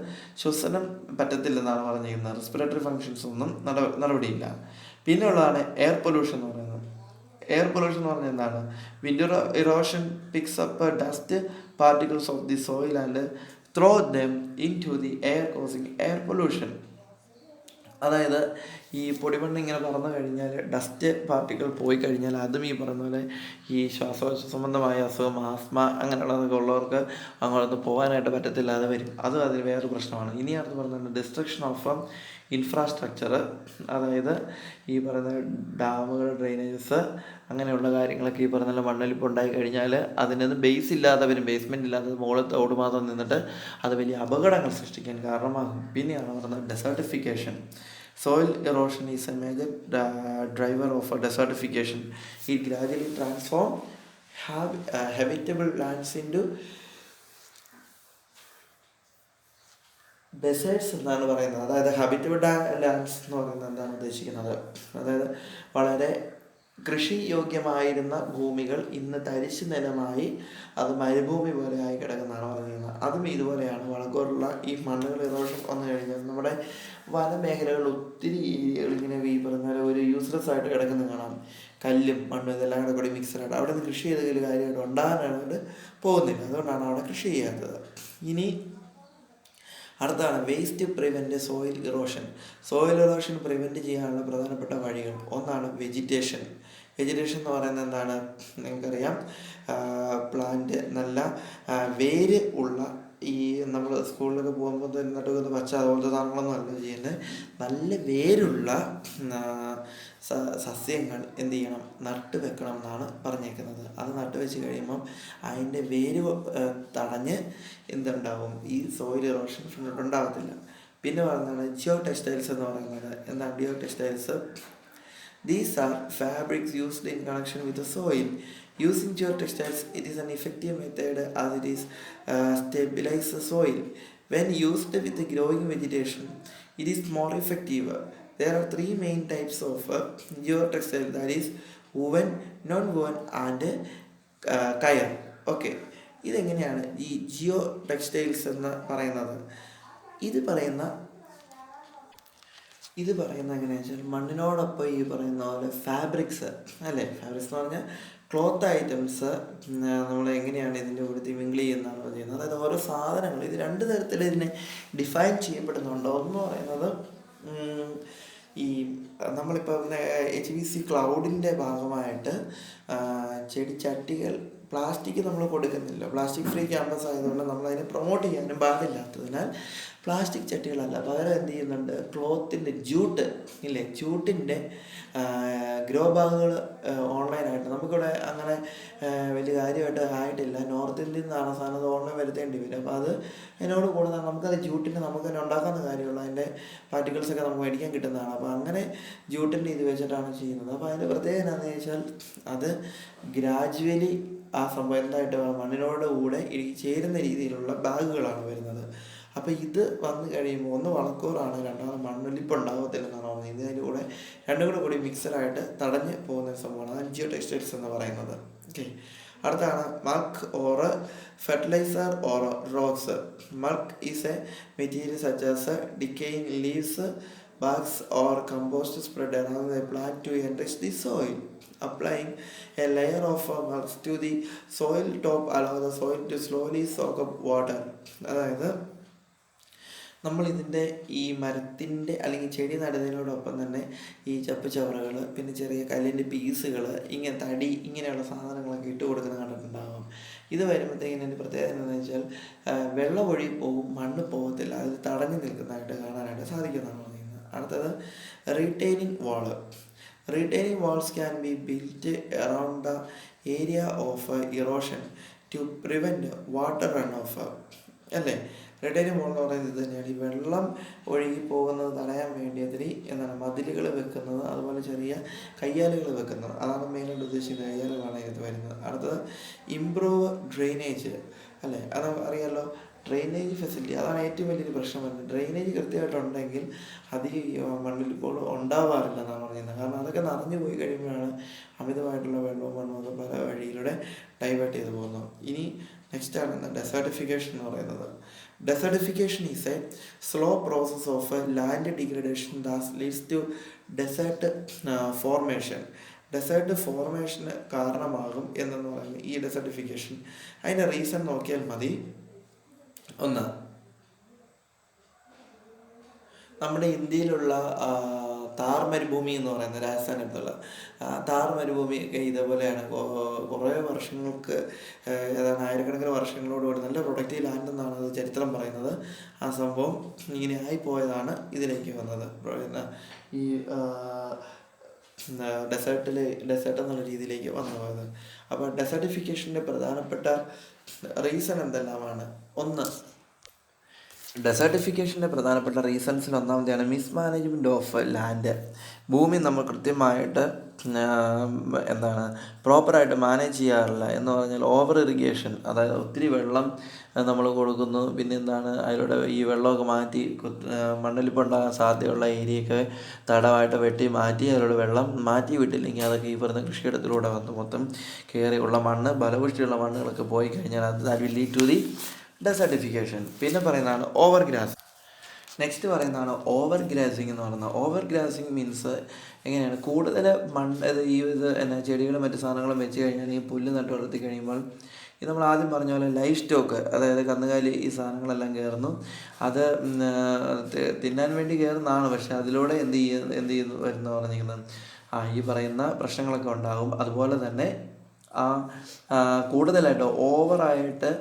ശ്വസനം പറ്റത്തില്ലെന്നാണ് പറഞ്ഞിരിക്കുന്നത്. റെസ്പിറേറ്ററി ഫങ്ഷൻസ് ഒന്നും നടപടിയില്ല. പിന്നെ ഉള്ളതാണ് എയർ പൊല്യൂഷൻ എന്ന് പറയുന്നത്. എയർ പൊല്യൂഷൻ എന്ന് പറഞ്ഞാൽ എന്താണ്? Wind erosion picks up dust particles of the soil and throw them into the air causing air pollution. അതായത് ഈ പൊടിമണ്ണ് ഇങ്ങനെ പറന്നു കഴിഞ്ഞാൽ, ഡസ്റ്റ് പാർട്ടിക്കിൾ പോയി കഴിഞ്ഞാൽ അതും ഈ പറയുന്ന പോലെ ഈ ശ്വാസകോശ സംബന്ധമായ അസുഖം, ആസ്മ അങ്ങനെയുള്ളതൊക്കെ ഉള്ളവർക്ക് അങ്ങോട്ടൊന്നും പോകാനായിട്ട് പറ്റത്തില്ലാതെ വരും. അതും അതിന് വേറൊരു പ്രശ്നമാണ്. ഇനി അടുത്ത് പറഞ്ഞാൽ ഡിസ്ട്രക്ഷൻ ഓഫ് ഇൻഫ്രാസ്ട്രക്ചർ, അതായത് ഈ പറയുന്ന ഡാമുകൾ, ഡ്രെയിനേജസ് അങ്ങനെയുള്ള കാര്യങ്ങളൊക്കെ ഈ പറയുന്ന മണ്ണൊലിപ്പ് ഉണ്ടായി കഴിഞ്ഞാൽ അതിനത് ബേസ് ഇല്ലാതെ വരും, ബേസ്മെൻറ്റ് ഇല്ലാതെ മുകളിൽ തോട് മാത്രം നിന്നിട്ട് അത് വലിയ അപകടങ്ങൾ സൃഷ്ടിക്കാൻ കാരണമാകും. പിന്നെയാണ് പറയുന്നത് desertification. Soil erosion is a major driver of desertification. It gradually transforms habitable lands into deserts എന്നാണ് പറയുന്നത്. അതായത് ഹാബിറ്റബിൾ ലാൻഡ്സ് എന്ന് പറയുന്നത് എന്താണ് ഉദ്ദേശിക്കുന്നത്? അതായത് വളരെ കൃഷി യോഗ്യമായിരുന്ന ഭൂമികൾ ഇന്ന് തരിശു നിലമായി അത് മരുഭൂമി പോലെ ആയി കിടക്കുന്നതാണ് പറയുന്നത്. അതും ഇതുപോലെയാണ്. വളക്കൂറുള്ള ഈ മണ്ണുകൾ ഇറോഷൻ വന്നു കഴിഞ്ഞാൽ നമ്മുടെ വനമേഖലകൾ ഒത്തിരി ഏരിയകൾ ഇങ്ങനെ ഈ പറഞ്ഞ ഒരു യൂസ്ലെസ് ആയിട്ട് കിടക്കുന്ന കാണാം. കല്ലും മണ്ണും ഇതെല്ലാം കൂടി മിക്സഡായിട്ട് അവിടെ നിന്ന് കൃഷി ചെയ്തെങ്കിൽ കാര്യമായിട്ട് ഉണ്ടാകാനായിട്ട് പോകുന്നില്ല. അതുകൊണ്ടാണ് അവിടെ കൃഷി ചെയ്യാത്തത്. ഇനി അടുത്താണ് waste prevent soil erosion. Soil erosion prevent ചെയ്യാനുള്ള പ്രധാനപ്പെട്ട വഴികൾ. ഒന്നാണ് വെജിറ്റേഷൻ. വെജിറ്റേഷൻ എന്ന് പറയുന്നത് എന്താണ്? നിങ്ങൾക്കറിയാം, പ്ലാന്റ് നല്ല വേര് ഉള്ള, ഈ നമ്മൾ സ്കൂളിലൊക്കെ പോകുമ്പോൾ നട്ടുവെക്കുന്ന പച്ച അതുപോലത്തെ സാധനങ്ങളൊന്നും അല്ല ചെയ്യുന്നത്. നല്ല വേരുള്ള സസ്യങ്ങൾ എന്ത് ചെയ്യണം? നട്ട് വെക്കണം എന്നാണ് പറഞ്ഞേക്കുന്നത്. അത് നട്ട് വെച്ച് കഴിയുമ്പം അതിൻ്റെ വേര് തടഞ്ഞ് എന്തുണ്ടാവും? ഈ സോയിൽ ഇറോഷൻ ഉണ്ടാകത്തില്ല. പിന്നെ പറയുന്നതാണ് ജിയോ ടെക്സ്റ്റൈൽസ് എന്ന് പറയുന്നത്. എന്താണ് geo textiles? These are fabrics used in connection with the soil. Using geotextiles, it is an effective method as it is stabilize the soil. When used with the growing vegetation, it is more effective. There are three main types of geotextile, that is woven, non-woven and kaya. Okay, ഇതെങ്ങനെയാണ് ഈ Jio textiles എന്ന് പറയുന്നത്? ഇത് പറയുന്ന എങ്ങനെയാണെന്ന് വെച്ചാൽ മണ്ണിനോടൊപ്പം ഈ പറയുന്ന പോലെ ഫാബ്രിക്സ് അല്ലേ, ഫാബ്രിക്സ് എന്ന് പറഞ്ഞാൽ ക്ലോത്ത് ഐറ്റംസ് നമ്മൾ എങ്ങനെയാണ് ഇതിൻ്റെ കൂടെ മിങ്കിൾ ചെയ്യുന്നതാണ് ചെയ്യുന്നത്. അതായത് ഓരോ സാധനങ്ങൾ, ഇത് രണ്ട് തരത്തിൽ ഇതിനെ ഡിഫൈൻ ചെയ്യപ്പെടുന്നുണ്ട്. ഒന്ന് പറയുന്നത് ഈ നമ്മളിപ്പോൾ HVC ക്ലൗഡിൻ്റെ ഭാഗമായിട്ട് ചെടിച്ചട്ടികൾ, പ്ലാസ്റ്റിക് നമ്മൾ കൊടുക്കുന്നില്ല. പ്ലാസ്റ്റിക് ഫ്രീ ക്യാമ്പസ് ആയതുകൊണ്ട് നമ്മളതിനെ പ്രൊമോട്ട് ചെയ്യാനും പാടില്ലാത്തതിനാൽ പ്ലാസ്റ്റിക് ചട്ടികളല്ല, പകരം എന്ത് ചെയ്യുന്നുണ്ട്? ക്ലോത്തിൻ്റെ ജൂട്ട് ഇല്ലേ, ജൂട്ടിൻ്റെ ഗ്രോ ബാഗുകൾ ഓൺലൈനായിട്ട് നമുക്കിവിടെ അങ്ങനെ വലിയ കാര്യമായിട്ട് ആയിട്ടില്ല. നോർത്ത് ഇന്ത്യയിൽ നിന്നാണ് സാധനം അത് ഓൺലൈൻ വരുത്തേണ്ടി വരും. അപ്പോൾ അത് എന്നോട് കൂടുതൽ നമുക്കത് ജൂട്ടിൻ്റെ നമുക്ക് തന്നെ ഉണ്ടാക്കാവുന്ന കാര്യമുള്ളൂ. അതിൻ്റെ പാർട്ടിക്കിൾസൊക്കെ നമുക്ക് മേടിക്കാൻ കിട്ടുന്നതാണ്. അപ്പോൾ അങ്ങനെ ജൂട്ടിൻ്റെ ഇത് വെച്ചിട്ടാണ് ചെയ്യുന്നത്. അപ്പോൾ അതിൻ്റെ പ്രത്യേകത എന്താണെന്ന് ചോദിച്ചാൽ അത് ഗ്രാജുവലി ആ സംഭവം എന്തായിട്ട് മണ്ണിനോട് കൂടെ ചേരുന്ന രീതിയിലുള്ള ബാഗുകളാണ് വരുന്നത്. അപ്പോൾ ഇത് വന്നു കഴിയുമ്പോൾ ഒന്ന് വളക്കൂറാണ്, രണ്ടാമത് മണ്ണൊലിപ്പ് ഉണ്ടാകത്തില്ലെന്നാണ് പറയുന്നത്. ഇതിൻ്റെ കൂടെ രണ്ടും കൂടി മിക്സഡായിട്ട് തടഞ്ഞ് പോകുന്ന ഒരു സംഭവമാണ് അതാണ് ജിയോ ടെക്സ്റ്റൈൽസ് എന്ന് പറയുന്നത്. ഓക്കെ, അടുത്താണ് mulch or fertiliser or rocks. Mulch is a material such as decaying leaves, barks or compost spread around the plant to enrich the soil. Applying a layer of mulch to the soil top allow the soil to slowly soak up water. അതായത് നമ്മളിതിൻ്റെ ഈ മരത്തിൻ്റെ അല്ലെങ്കിൽ ചെടി നടുന്നതിനോടൊപ്പം തന്നെ ഈ ചപ്പുചവറുകൾ, പിന്നെ ചെറിയ കല്ലിൻ്റെ പീസുകൾ, ഇങ്ങനെ തടി, ഇങ്ങനെയുള്ള സാധനങ്ങളൊക്കെ ഇട്ട് കൊടുക്കുന്നത് കണ്ടിട്ടുണ്ടാകും. ഇത് വരുമ്പോഴത്തേക്കിന് എൻ്റെ പ്രത്യേകത എന്താണെന്ന് വെച്ചാൽ വെള്ളം ഒഴുകി പോകും, മണ്ണ് പോകത്തില്ല, അത് തടഞ്ഞു നിൽക്കുന്നതായിട്ട് കാണാനായിട്ട് സാധിക്കുന്നതാണ് പറയുന്നത്. അടുത്തത് retaining wall. Retaining walls can be built around the area of erosion to prevent water run off അല്ലേ. റീറ്റെയിനിങ് വാൾ എന്ന് പറയുന്നത് ഇത് തന്നെയാണ്. ഈ വെള്ളം ഒഴുകി പോകുന്നത് തടയാൻ വേണ്ടി അതിന് എന്താണ് മതിലുകൾ വെക്കുന്നത്, അതുപോലെ ചെറിയ കയ്യാലുകൾ വെക്കുന്നത്. അതാണ് മെയിനായിട്ട് ഉദ്ദേശിക്കുന്നത്. കയ്യാലുകളാണ് ഇത് വരുന്നത്. അടുത്തത് ഇംപ്രൂവ് ഡ്രെയിനേജ് അല്ലേ. അത് അറിയാമല്ലോ, ഡ്രെയിനേജ് ഫെസിലിറ്റി അതാണ് ഏറ്റവും വലിയൊരു പ്രശ്നം വരുന്നത്. ഡ്രെയിനേജ് കൃത്യമായിട്ടുണ്ടെങ്കിൽ അധികം മണ്ണിൽ ഇപ്പോൾ ഉണ്ടാവാറില്ല എന്നാണ് പറയുന്നത്. കാരണം അതൊക്കെ നിറഞ്ഞു പോയി കഴിയുമ്പോഴാണ് അമിതമായിട്ടുള്ള വെള്ളവും മണ്ണും ഒക്കെ പല വഴിയിലൂടെ ഡൈവേർട്ട് ചെയ്ത് പോകുന്നത്. ഇനി നെക്സ്റ്റ് ആണ് ഡെസർട്ടിഫിക്കേഷൻ എന്ന് പറയുന്നത്. Desertification is a slow process of land degradation that leads to desert formation. Desert ഫോർമേഷന് കാരണമാകും എന്നെന്ന് പറയുന്നത് ഈ ഡെസർട്ടിഫിക്കേഷൻ. അതിൻ്റെ റീസൺ നോക്കിയാൽ മതി. ഒന്ന്, നമ്മുടെ ഇന്ത്യയിലുള്ള താർ മരുഭൂമി എന്ന് പറയുന്ന രാജസ്ഥാനടുത്തുള്ള താർ മരുഭൂമി ഒക്കെ ഇതേപോലെയാണ്. കുറേ വർഷങ്ങൾക്ക്, ഏതാണ്ട് ആയിരക്കണക്കിന് വർഷങ്ങളോടുകൂടി നല്ല പ്രൊഡക്റ്റീവ് ലാൻഡ് എന്നാണ് അത് ചരിത്രം പറയുന്നത്. ആ സംഭവം ഇങ്ങനെ ആയിപ്പോയതാണ് ഇതിലേക്ക് വന്നത്. ഈ ഡെസേർട്ട് എന്നുള്ള രീതിയിലേക്ക് വന്നു പോയത്. അപ്പോൾ ഡെസർട്ടിഫിക്കേഷൻ്റെ പ്രധാനപ്പെട്ട റീസൺ എന്തെല്ലാമാണ്? ഒന്ന്, ഡെസർട്ടിഫിക്കേഷൻ്റെ പ്രധാനപ്പെട്ട റീസൺസിൽ ഒന്നാമത്തെയാണ് മിസ്മാനേജ്മെൻറ്റ് ഓഫ് ലാൻഡ്. ഭൂമി നമ്മൾ കൃത്യമായിട്ട് പ്രോപ്പറായിട്ട് മാനേജ് ചെയ്യാറില്ല. എന്ന് പറഞ്ഞാൽ ഓവർ ഇറിഗേഷൻ, അതായത് ഒത്തിരി വെള്ളം നമ്മൾ കൊടുക്കുന്നു. പിന്നെ അതിലൂടെ ഈ വെള്ളമൊക്കെ മാറ്റി മണ്ണൊലിപ്പുണ്ടാകാൻ സാധ്യതയുള്ള ഏരിയയൊക്കെ തടമായിട്ട് വെട്ടി മാറ്റി അതിലൂടെ വെള്ളം മാറ്റി വിട്ടില്ലെങ്കിൽ അതൊക്കെ ഈ പറയുന്ന കൃഷിയിടത്തിലൂടെ വന്ന് മൊത്തം കയറിയുള്ള മണ്ണ്, ബലപുഷ്ടിയുള്ള മണ്ണുകളൊക്കെ പോയി കഴിഞ്ഞാൽ that will lead to the desertification. പിന്നെ പറയുന്നതാണ് ഓവർ ഗ്രാസ്. നെക്സ്റ്റ് പറയുന്നതാണ് ഓവർ ഗ്രാസിങ് എന്ന് പറയുന്നത്. ഓവർ ഗ്രാസിങ് മീൻസ് എങ്ങനെയാണ്, കൂടുതൽ ചെടികളും മറ്റു സാധനങ്ങളും വെച്ച് കഴിഞ്ഞാൽ ഈ പുല്ല് നട്ട് വളർത്തി കഴിയുമ്പോൾ ഇത് നമ്മൾ ആദ്യം പറഞ്ഞ പോലെ ലൈഫ് സ്റ്റോക്ക്, അതായത് കന്നുകാലി ഈ സാധനങ്ങളെല്ലാം കയറുന്നു. അത് തിന്നാൻ വേണ്ടി കയറുന്നതാണ്. പക്ഷെ അതിലൂടെ എന്ത് ചെയ്യുന്നു വരുന്ന പറഞ്ഞിരിക്കുന്നത് ഈ പറയുന്ന പ്രശ്നങ്ങളൊക്കെ ഉണ്ടാകും. അതുപോലെ തന്നെ കൂടുതലായിട്ട് ഓവറായിട്ട്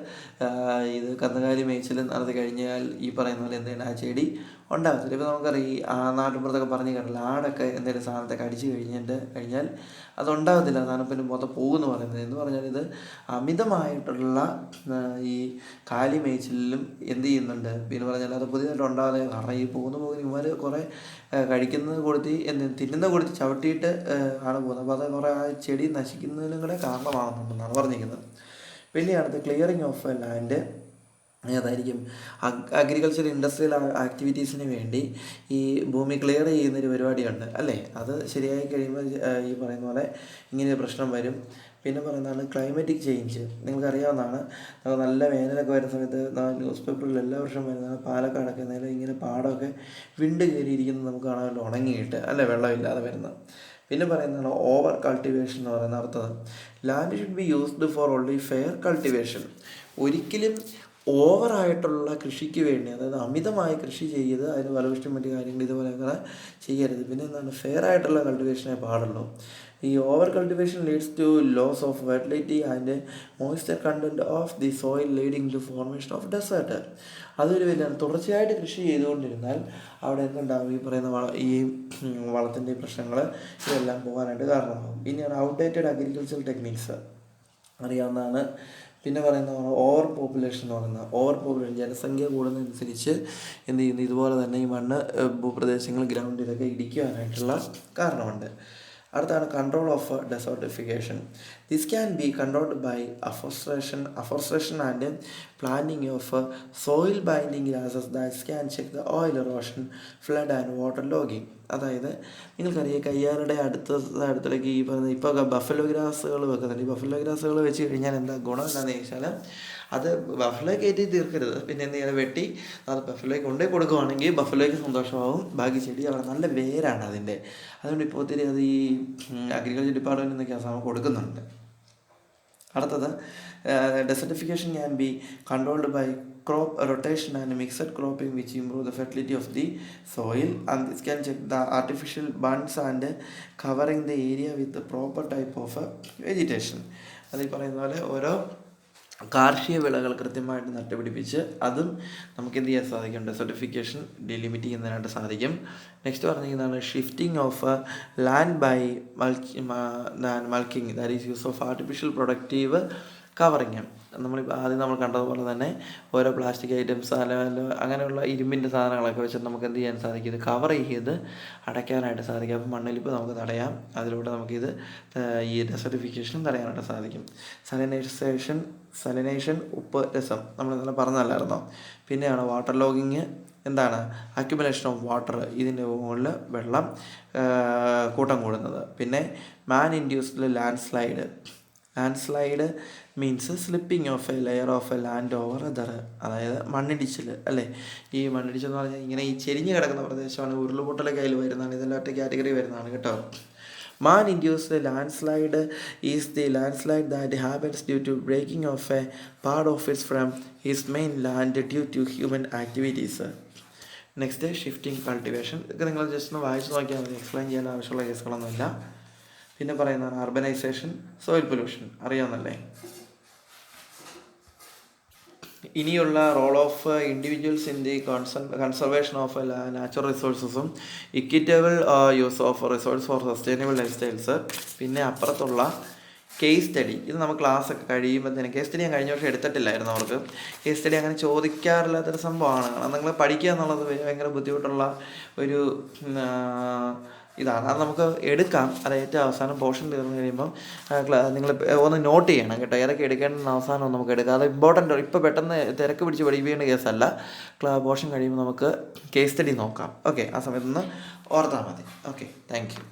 ഇത് കന്നുകാലി മേച്ചിൽ നടത്തി കഴിഞ്ഞാൽ ഈ പറയുന്ന പോലെ എന്തെങ്കിലും ആ ചെടി ഉണ്ടാകത്തില്ല. ഇപ്പോൾ നമുക്കറിയാം ഈ നാട്ടിൻപുറത്തൊക്കെ പറഞ്ഞു കേട്ടില്ല, ആടൊക്കെ എന്തെങ്കിലും സാധനത്തെ കടിച്ചു കഴിഞ്ഞാൽ അതുണ്ടാകത്തില്ല, സാധനത്തിന് മൊത്തം പോകുമെന്ന് പറയുന്നത്. എന്ന് പറഞ്ഞാൽ ഇത് അമിതമായിട്ടുള്ള ഈ കാലി മേച്ചിലും എന്ത് ചെയ്യുന്നുണ്ട്, പിന്നെ പറഞ്ഞാൽ അത് പുതിയതായിട്ട് ഉണ്ടാകാതെ. കാരണം ഈ പോകുന്ന ഇവർ കുറേ കഴിക്കുന്നത് കൊടുത്തി തിന്നുന്ന കൊടുത്ത് ചവിട്ടിയിട്ട് ആണ് പോകുന്നത്. അപ്പോൾ അത് കുറേ ആ ചെടി നശിക്കുന്നതിനും കൂടെ കാരണമാകുന്നുണ്ടെന്നാണ് പറഞ്ഞിരിക്കുന്നത്. പിന്നെ അടുത്ത് ക്ലിയറിങ് ഓഫ് ലാൻഡ്. അതായിരിക്കും അഗ്രികൾച്ചർ ഇൻഡസ്ട്രിയൽ ആക്ടിവിറ്റീസിന് വേണ്ടി ഈ ഭൂമി ക്ലിയർ ചെയ്യുന്നൊരു പരിപാടിയുണ്ട് അല്ലേ. അത് ശരിയായി കഴിയുമ്പോൾ ഈ പറയുന്ന പോലെ ഇങ്ങനെ പ്രശ്നം വരും. പിന്നെ പറയുന്നതാണ് ക്ലൈമറ്റിക് ചേഞ്ച്. നിങ്ങൾക്കറിയാവുന്നതാണ്, നല്ല വേനലൊക്കെ വരുന്ന സമയത്ത് ന്യൂസ് പേപ്പറിൽ എല്ലാ വർഷവും വരുന്നതാണ് പാലക്കാടൊക്കെ നേരെ ഇങ്ങനെ പാടമൊക്കെ വിണ്ട് കയറിയിരിക്കുന്നത് നമുക്ക് കാണാമല്ലോ, ഉണങ്ങിയിട്ട് അല്ലേ, വെള്ളമില്ലാതെ വരുന്നത്. പിന്നെ പറയുന്നതാണ് ഓവർ കൾട്ടിവേഷൻ എന്ന് പറയുന്ന അർത്ഥം. Land should be used for only fair cultivation. ഒരിക്കലും ഓവറായിട്ടുള്ള കൃഷിക്ക് വേണ്ടി, അതായത് അമിതമായി കൃഷി ചെയ്ത് അതിന് ഫലപുഷ്ടി മറ്റു കാര്യങ്ങൾ ഇതുപോലെയൊക്കെ ചെയ്യരുത്. പിന്നെ ഫെയർ ആയിട്ടുള്ള കൾട്ടിവേഷനെ പാടുള്ളൂ. ഈ over cultivation leads to loss of fertility and moisture content of the soil leading to formation of desert. അതൊരു വലിയാണ്. തുടർച്ചയായിട്ട് കൃഷി ചെയ്തുകൊണ്ടിരുന്നാൽ അവിടെ എന്തുണ്ടാകും, ഈ പറയുന്ന ഈ വളത്തിൻ്റെ പ്രശ്നങ്ങൾ ഇതെല്ലാം പോകാനായിട്ട് കാരണമാകും. പിന്നെയാണ് ഔട്ട്ഡേറ്റഡ് അഗ്രികൾച്ചറൽ ടെക്നിക്സ്, അറിയാവുന്നതാണ്. പിന്നെ പറയുന്നതാണ് ഓവർ പോപ്പുലേഷൻ എന്ന് പറയുന്നത്. ഓവർ പോപ്പുലേഷൻ, ജനസംഖ്യ കൂടുന്നതനുസരിച്ച് എന്ത് ചെയ്യുന്നു, ഇതുപോലെ തന്നെ ഈ മണ്ണ് ഭൂപ്രദേശങ്ങൾ ഗ്രൗണ്ടിലൊക്കെ ഇടിക്കുവാനായിട്ടുള്ള കാരണമുണ്ട്. അടുത്താണ് control of desertification. This can be controlled by afforestation and planting of soil binding grasses that can check the oil erosion, flood and water logging. അതായത് നിങ്ങൾക്കറിയാം, കയ്യാറുടെ അടുത്തിടയ്ക്ക് ഈ പറയുന്നത് ഇപ്പോൾ ബഫലോ ഗ്രാസുകൾ വെക്കുന്നുണ്ട്. ഈ ബഫലോ ഗ്രാസുകൾ വെച്ച് കഴിഞ്ഞാൽ എന്താ ഗുണം എന്താണെന്ന് ചോദിച്ചാൽ, അത് ബഫലോ കയറ്റി തീർക്കരുത്. പിന്നെ എന്ത് ചെയ്യാൻ വെട്ടി അത് ബഫലോയ്ക്ക് കൊണ്ടുപോയി കൊടുക്കുവാണെങ്കിൽ ബഫലോയ്ക്ക് സന്തോഷമാവും. ബാക്കി ചെടി അവിടെ നല്ല വേരാണ് അതിൻ്റെ. അതുകൊണ്ട് ഇപ്പോൾ ഒത്തിരി അത് ഈ അഗ്രികൾച്ചർ ഡിപ്പാർട്ട്മെൻറ്റിൽ നിന്നൊക്കെ അസാമ കൊടുക്കുന്നുണ്ട്. അടുത്തത് desertification can be controlled by crop rotation and mixed cropping which improve the fertility of the soil, and this can check the artificial bunds and covering the area with the proper type of vegetation. അത് ഈ പറയുന്ന പോലെ ഓരോ കാർഷിക വിളകൾ കൃത്യമായിട്ട് നട്ടുപിടിപ്പിച്ച് അതും നമുക്ക് എന്ത് ചെയ്യാൻ സാധിക്കും, ഡെസർട്ടിഫിക്കേഷൻ ഡിലിമിറ്റ് ചെയ്യുന്നതിനായിട്ട് സാധിക്കും. നെക്സ്റ്റ് പറഞ്ഞിരിക്കുന്നതാണ് shifting of land by mulching, that is use of artificial productive covering. ആദ്യം നമ്മൾ കണ്ടതുപോലെ തന്നെ ഓരോ പ്ലാസ്റ്റിക് ഐറ്റംസ് അല്ലെങ്കിൽ അങ്ങനെയുള്ള ഇരുമ്പിൻ്റെ സാധനങ്ങളൊക്കെ വെച്ചിട്ട് നമുക്ക് എന്ത് ചെയ്യാൻ സാധിക്കും, ഇത് കവർ ചെയ്ത് അടയ്ക്കാനായിട്ട് സാധിക്കും. അപ്പോൾ മണ്ണൊലിപ്പ് നമുക്ക് തടയാം. അതിലൂടെ നമുക്കിത് ഈ ഡെസർട്ടിഫിക്കേഷൻ തടയാനായിട്ട് സാധിക്കും. സലിനേഷൻ ഉപ്പ് രസം നമ്മൾ ഇന്നലെ പറഞ്ഞതല്ലായിരുന്നോ. പിന്നെയാണ് വാട്ടർ ലോഗിങ്. എന്താണ്, അക്യുമുലേഷൻ ഓഫ് വാട്ടർ, ഇതിൻ്റെ മുകളിൽ വെള്ളം കൂട്ടം കൂടുന്നത്. പിന്നെ man induced landslide means slipping of a layer of a land over other. അതായത് മണ്ണിടിച്ചിൽ അല്ലേ. ഈ മണ്ണിടിച്ചിൽ എന്ന് പറഞ്ഞാൽ ഇങ്ങനെ ഈ ചെരിഞ്ഞ് കിടക്കുന്ന പ്രദേശമാണ്. ഉരുളുപൊട്ടലൊക്കെ അതിൽ വരുന്നതാണ്. ഇതെല്ലാം ഒറ്റ കാറ്റഗറി വരുന്നതാണ് കേട്ടോ. Man-induced landslide is the landslide that happens due to breaking of a part of it from its mainland due to human activities. Next shifting cultivation. ഇതൊക്കെ നിങ്ങൾ ജസ്റ്റ് ഒന്ന് വായിച്ച് നോക്കിയാൽ മതി, എക്സ്പ്ലെയിൻ ചെയ്യാൻ ആവശ്യമുള്ള കേസുകളൊന്നുമില്ല. പിന്നെ പറയുന്നതാണ് അർബനൈസേഷൻ, സോയിൽ പൊല്യൂഷൻ അറിയാവുന്നല്ലേ. ഇനിയുള്ള role of individuals in the conservation of natural റിസോഴ്സസും equitable use of resource for sustainable lifestyles. പിന്നെ അപ്പുറത്തുള്ള കേസ് സ്റ്റഡി, ഇത് നമ്മൾ ക്ലാസ്സൊക്കെ കഴിയുമ്പോഴത്തേനും, കേസ് സ്റ്റഡി ഞാൻ കഴിഞ്ഞ വർഷം എടുത്തിട്ടില്ലായിരുന്നു. അവർക്ക് കേസ് സ്റ്റഡി അങ്ങനെ ചോദിക്കാറില്ലാത്തൊരു സംഭവമാണ്. കാരണം നിങ്ങൾ പഠിക്കുക എന്നുള്ളത് ഭയങ്കര ബുദ്ധിമുട്ടുള്ള ഒരു ഇതാണ്. അത് നമുക്ക് എടുക്കാം. അത് ഏറ്റവും അവസാനം പോർഷൻ തീർന്നു കഴിയുമ്പം നിങ്ങൾ ഒന്ന് നോട്ട് ചെയ്യണം കേട്ടോ, ഏതൊക്കെ എടുക്കേണ്ടെന്ന് അവസാനം നമുക്ക് എടുക്കാം. അത് ഇമ്പോർട്ടൻ്റ്. ഇപ്പോൾ പെട്ടെന്ന് തിരക്ക് പിടിച്ച് പഠിപ്പിക്കേണ്ട കേസല്ല. പോർഷൻ കഴിയുമ്പോൾ നമുക്ക് കേസ് സ്റ്റഡി നോക്കാം. ഓക്കെ, ആ സമയത്തൊന്ന് ഓർത്താൽ മതി. Okay, thank you.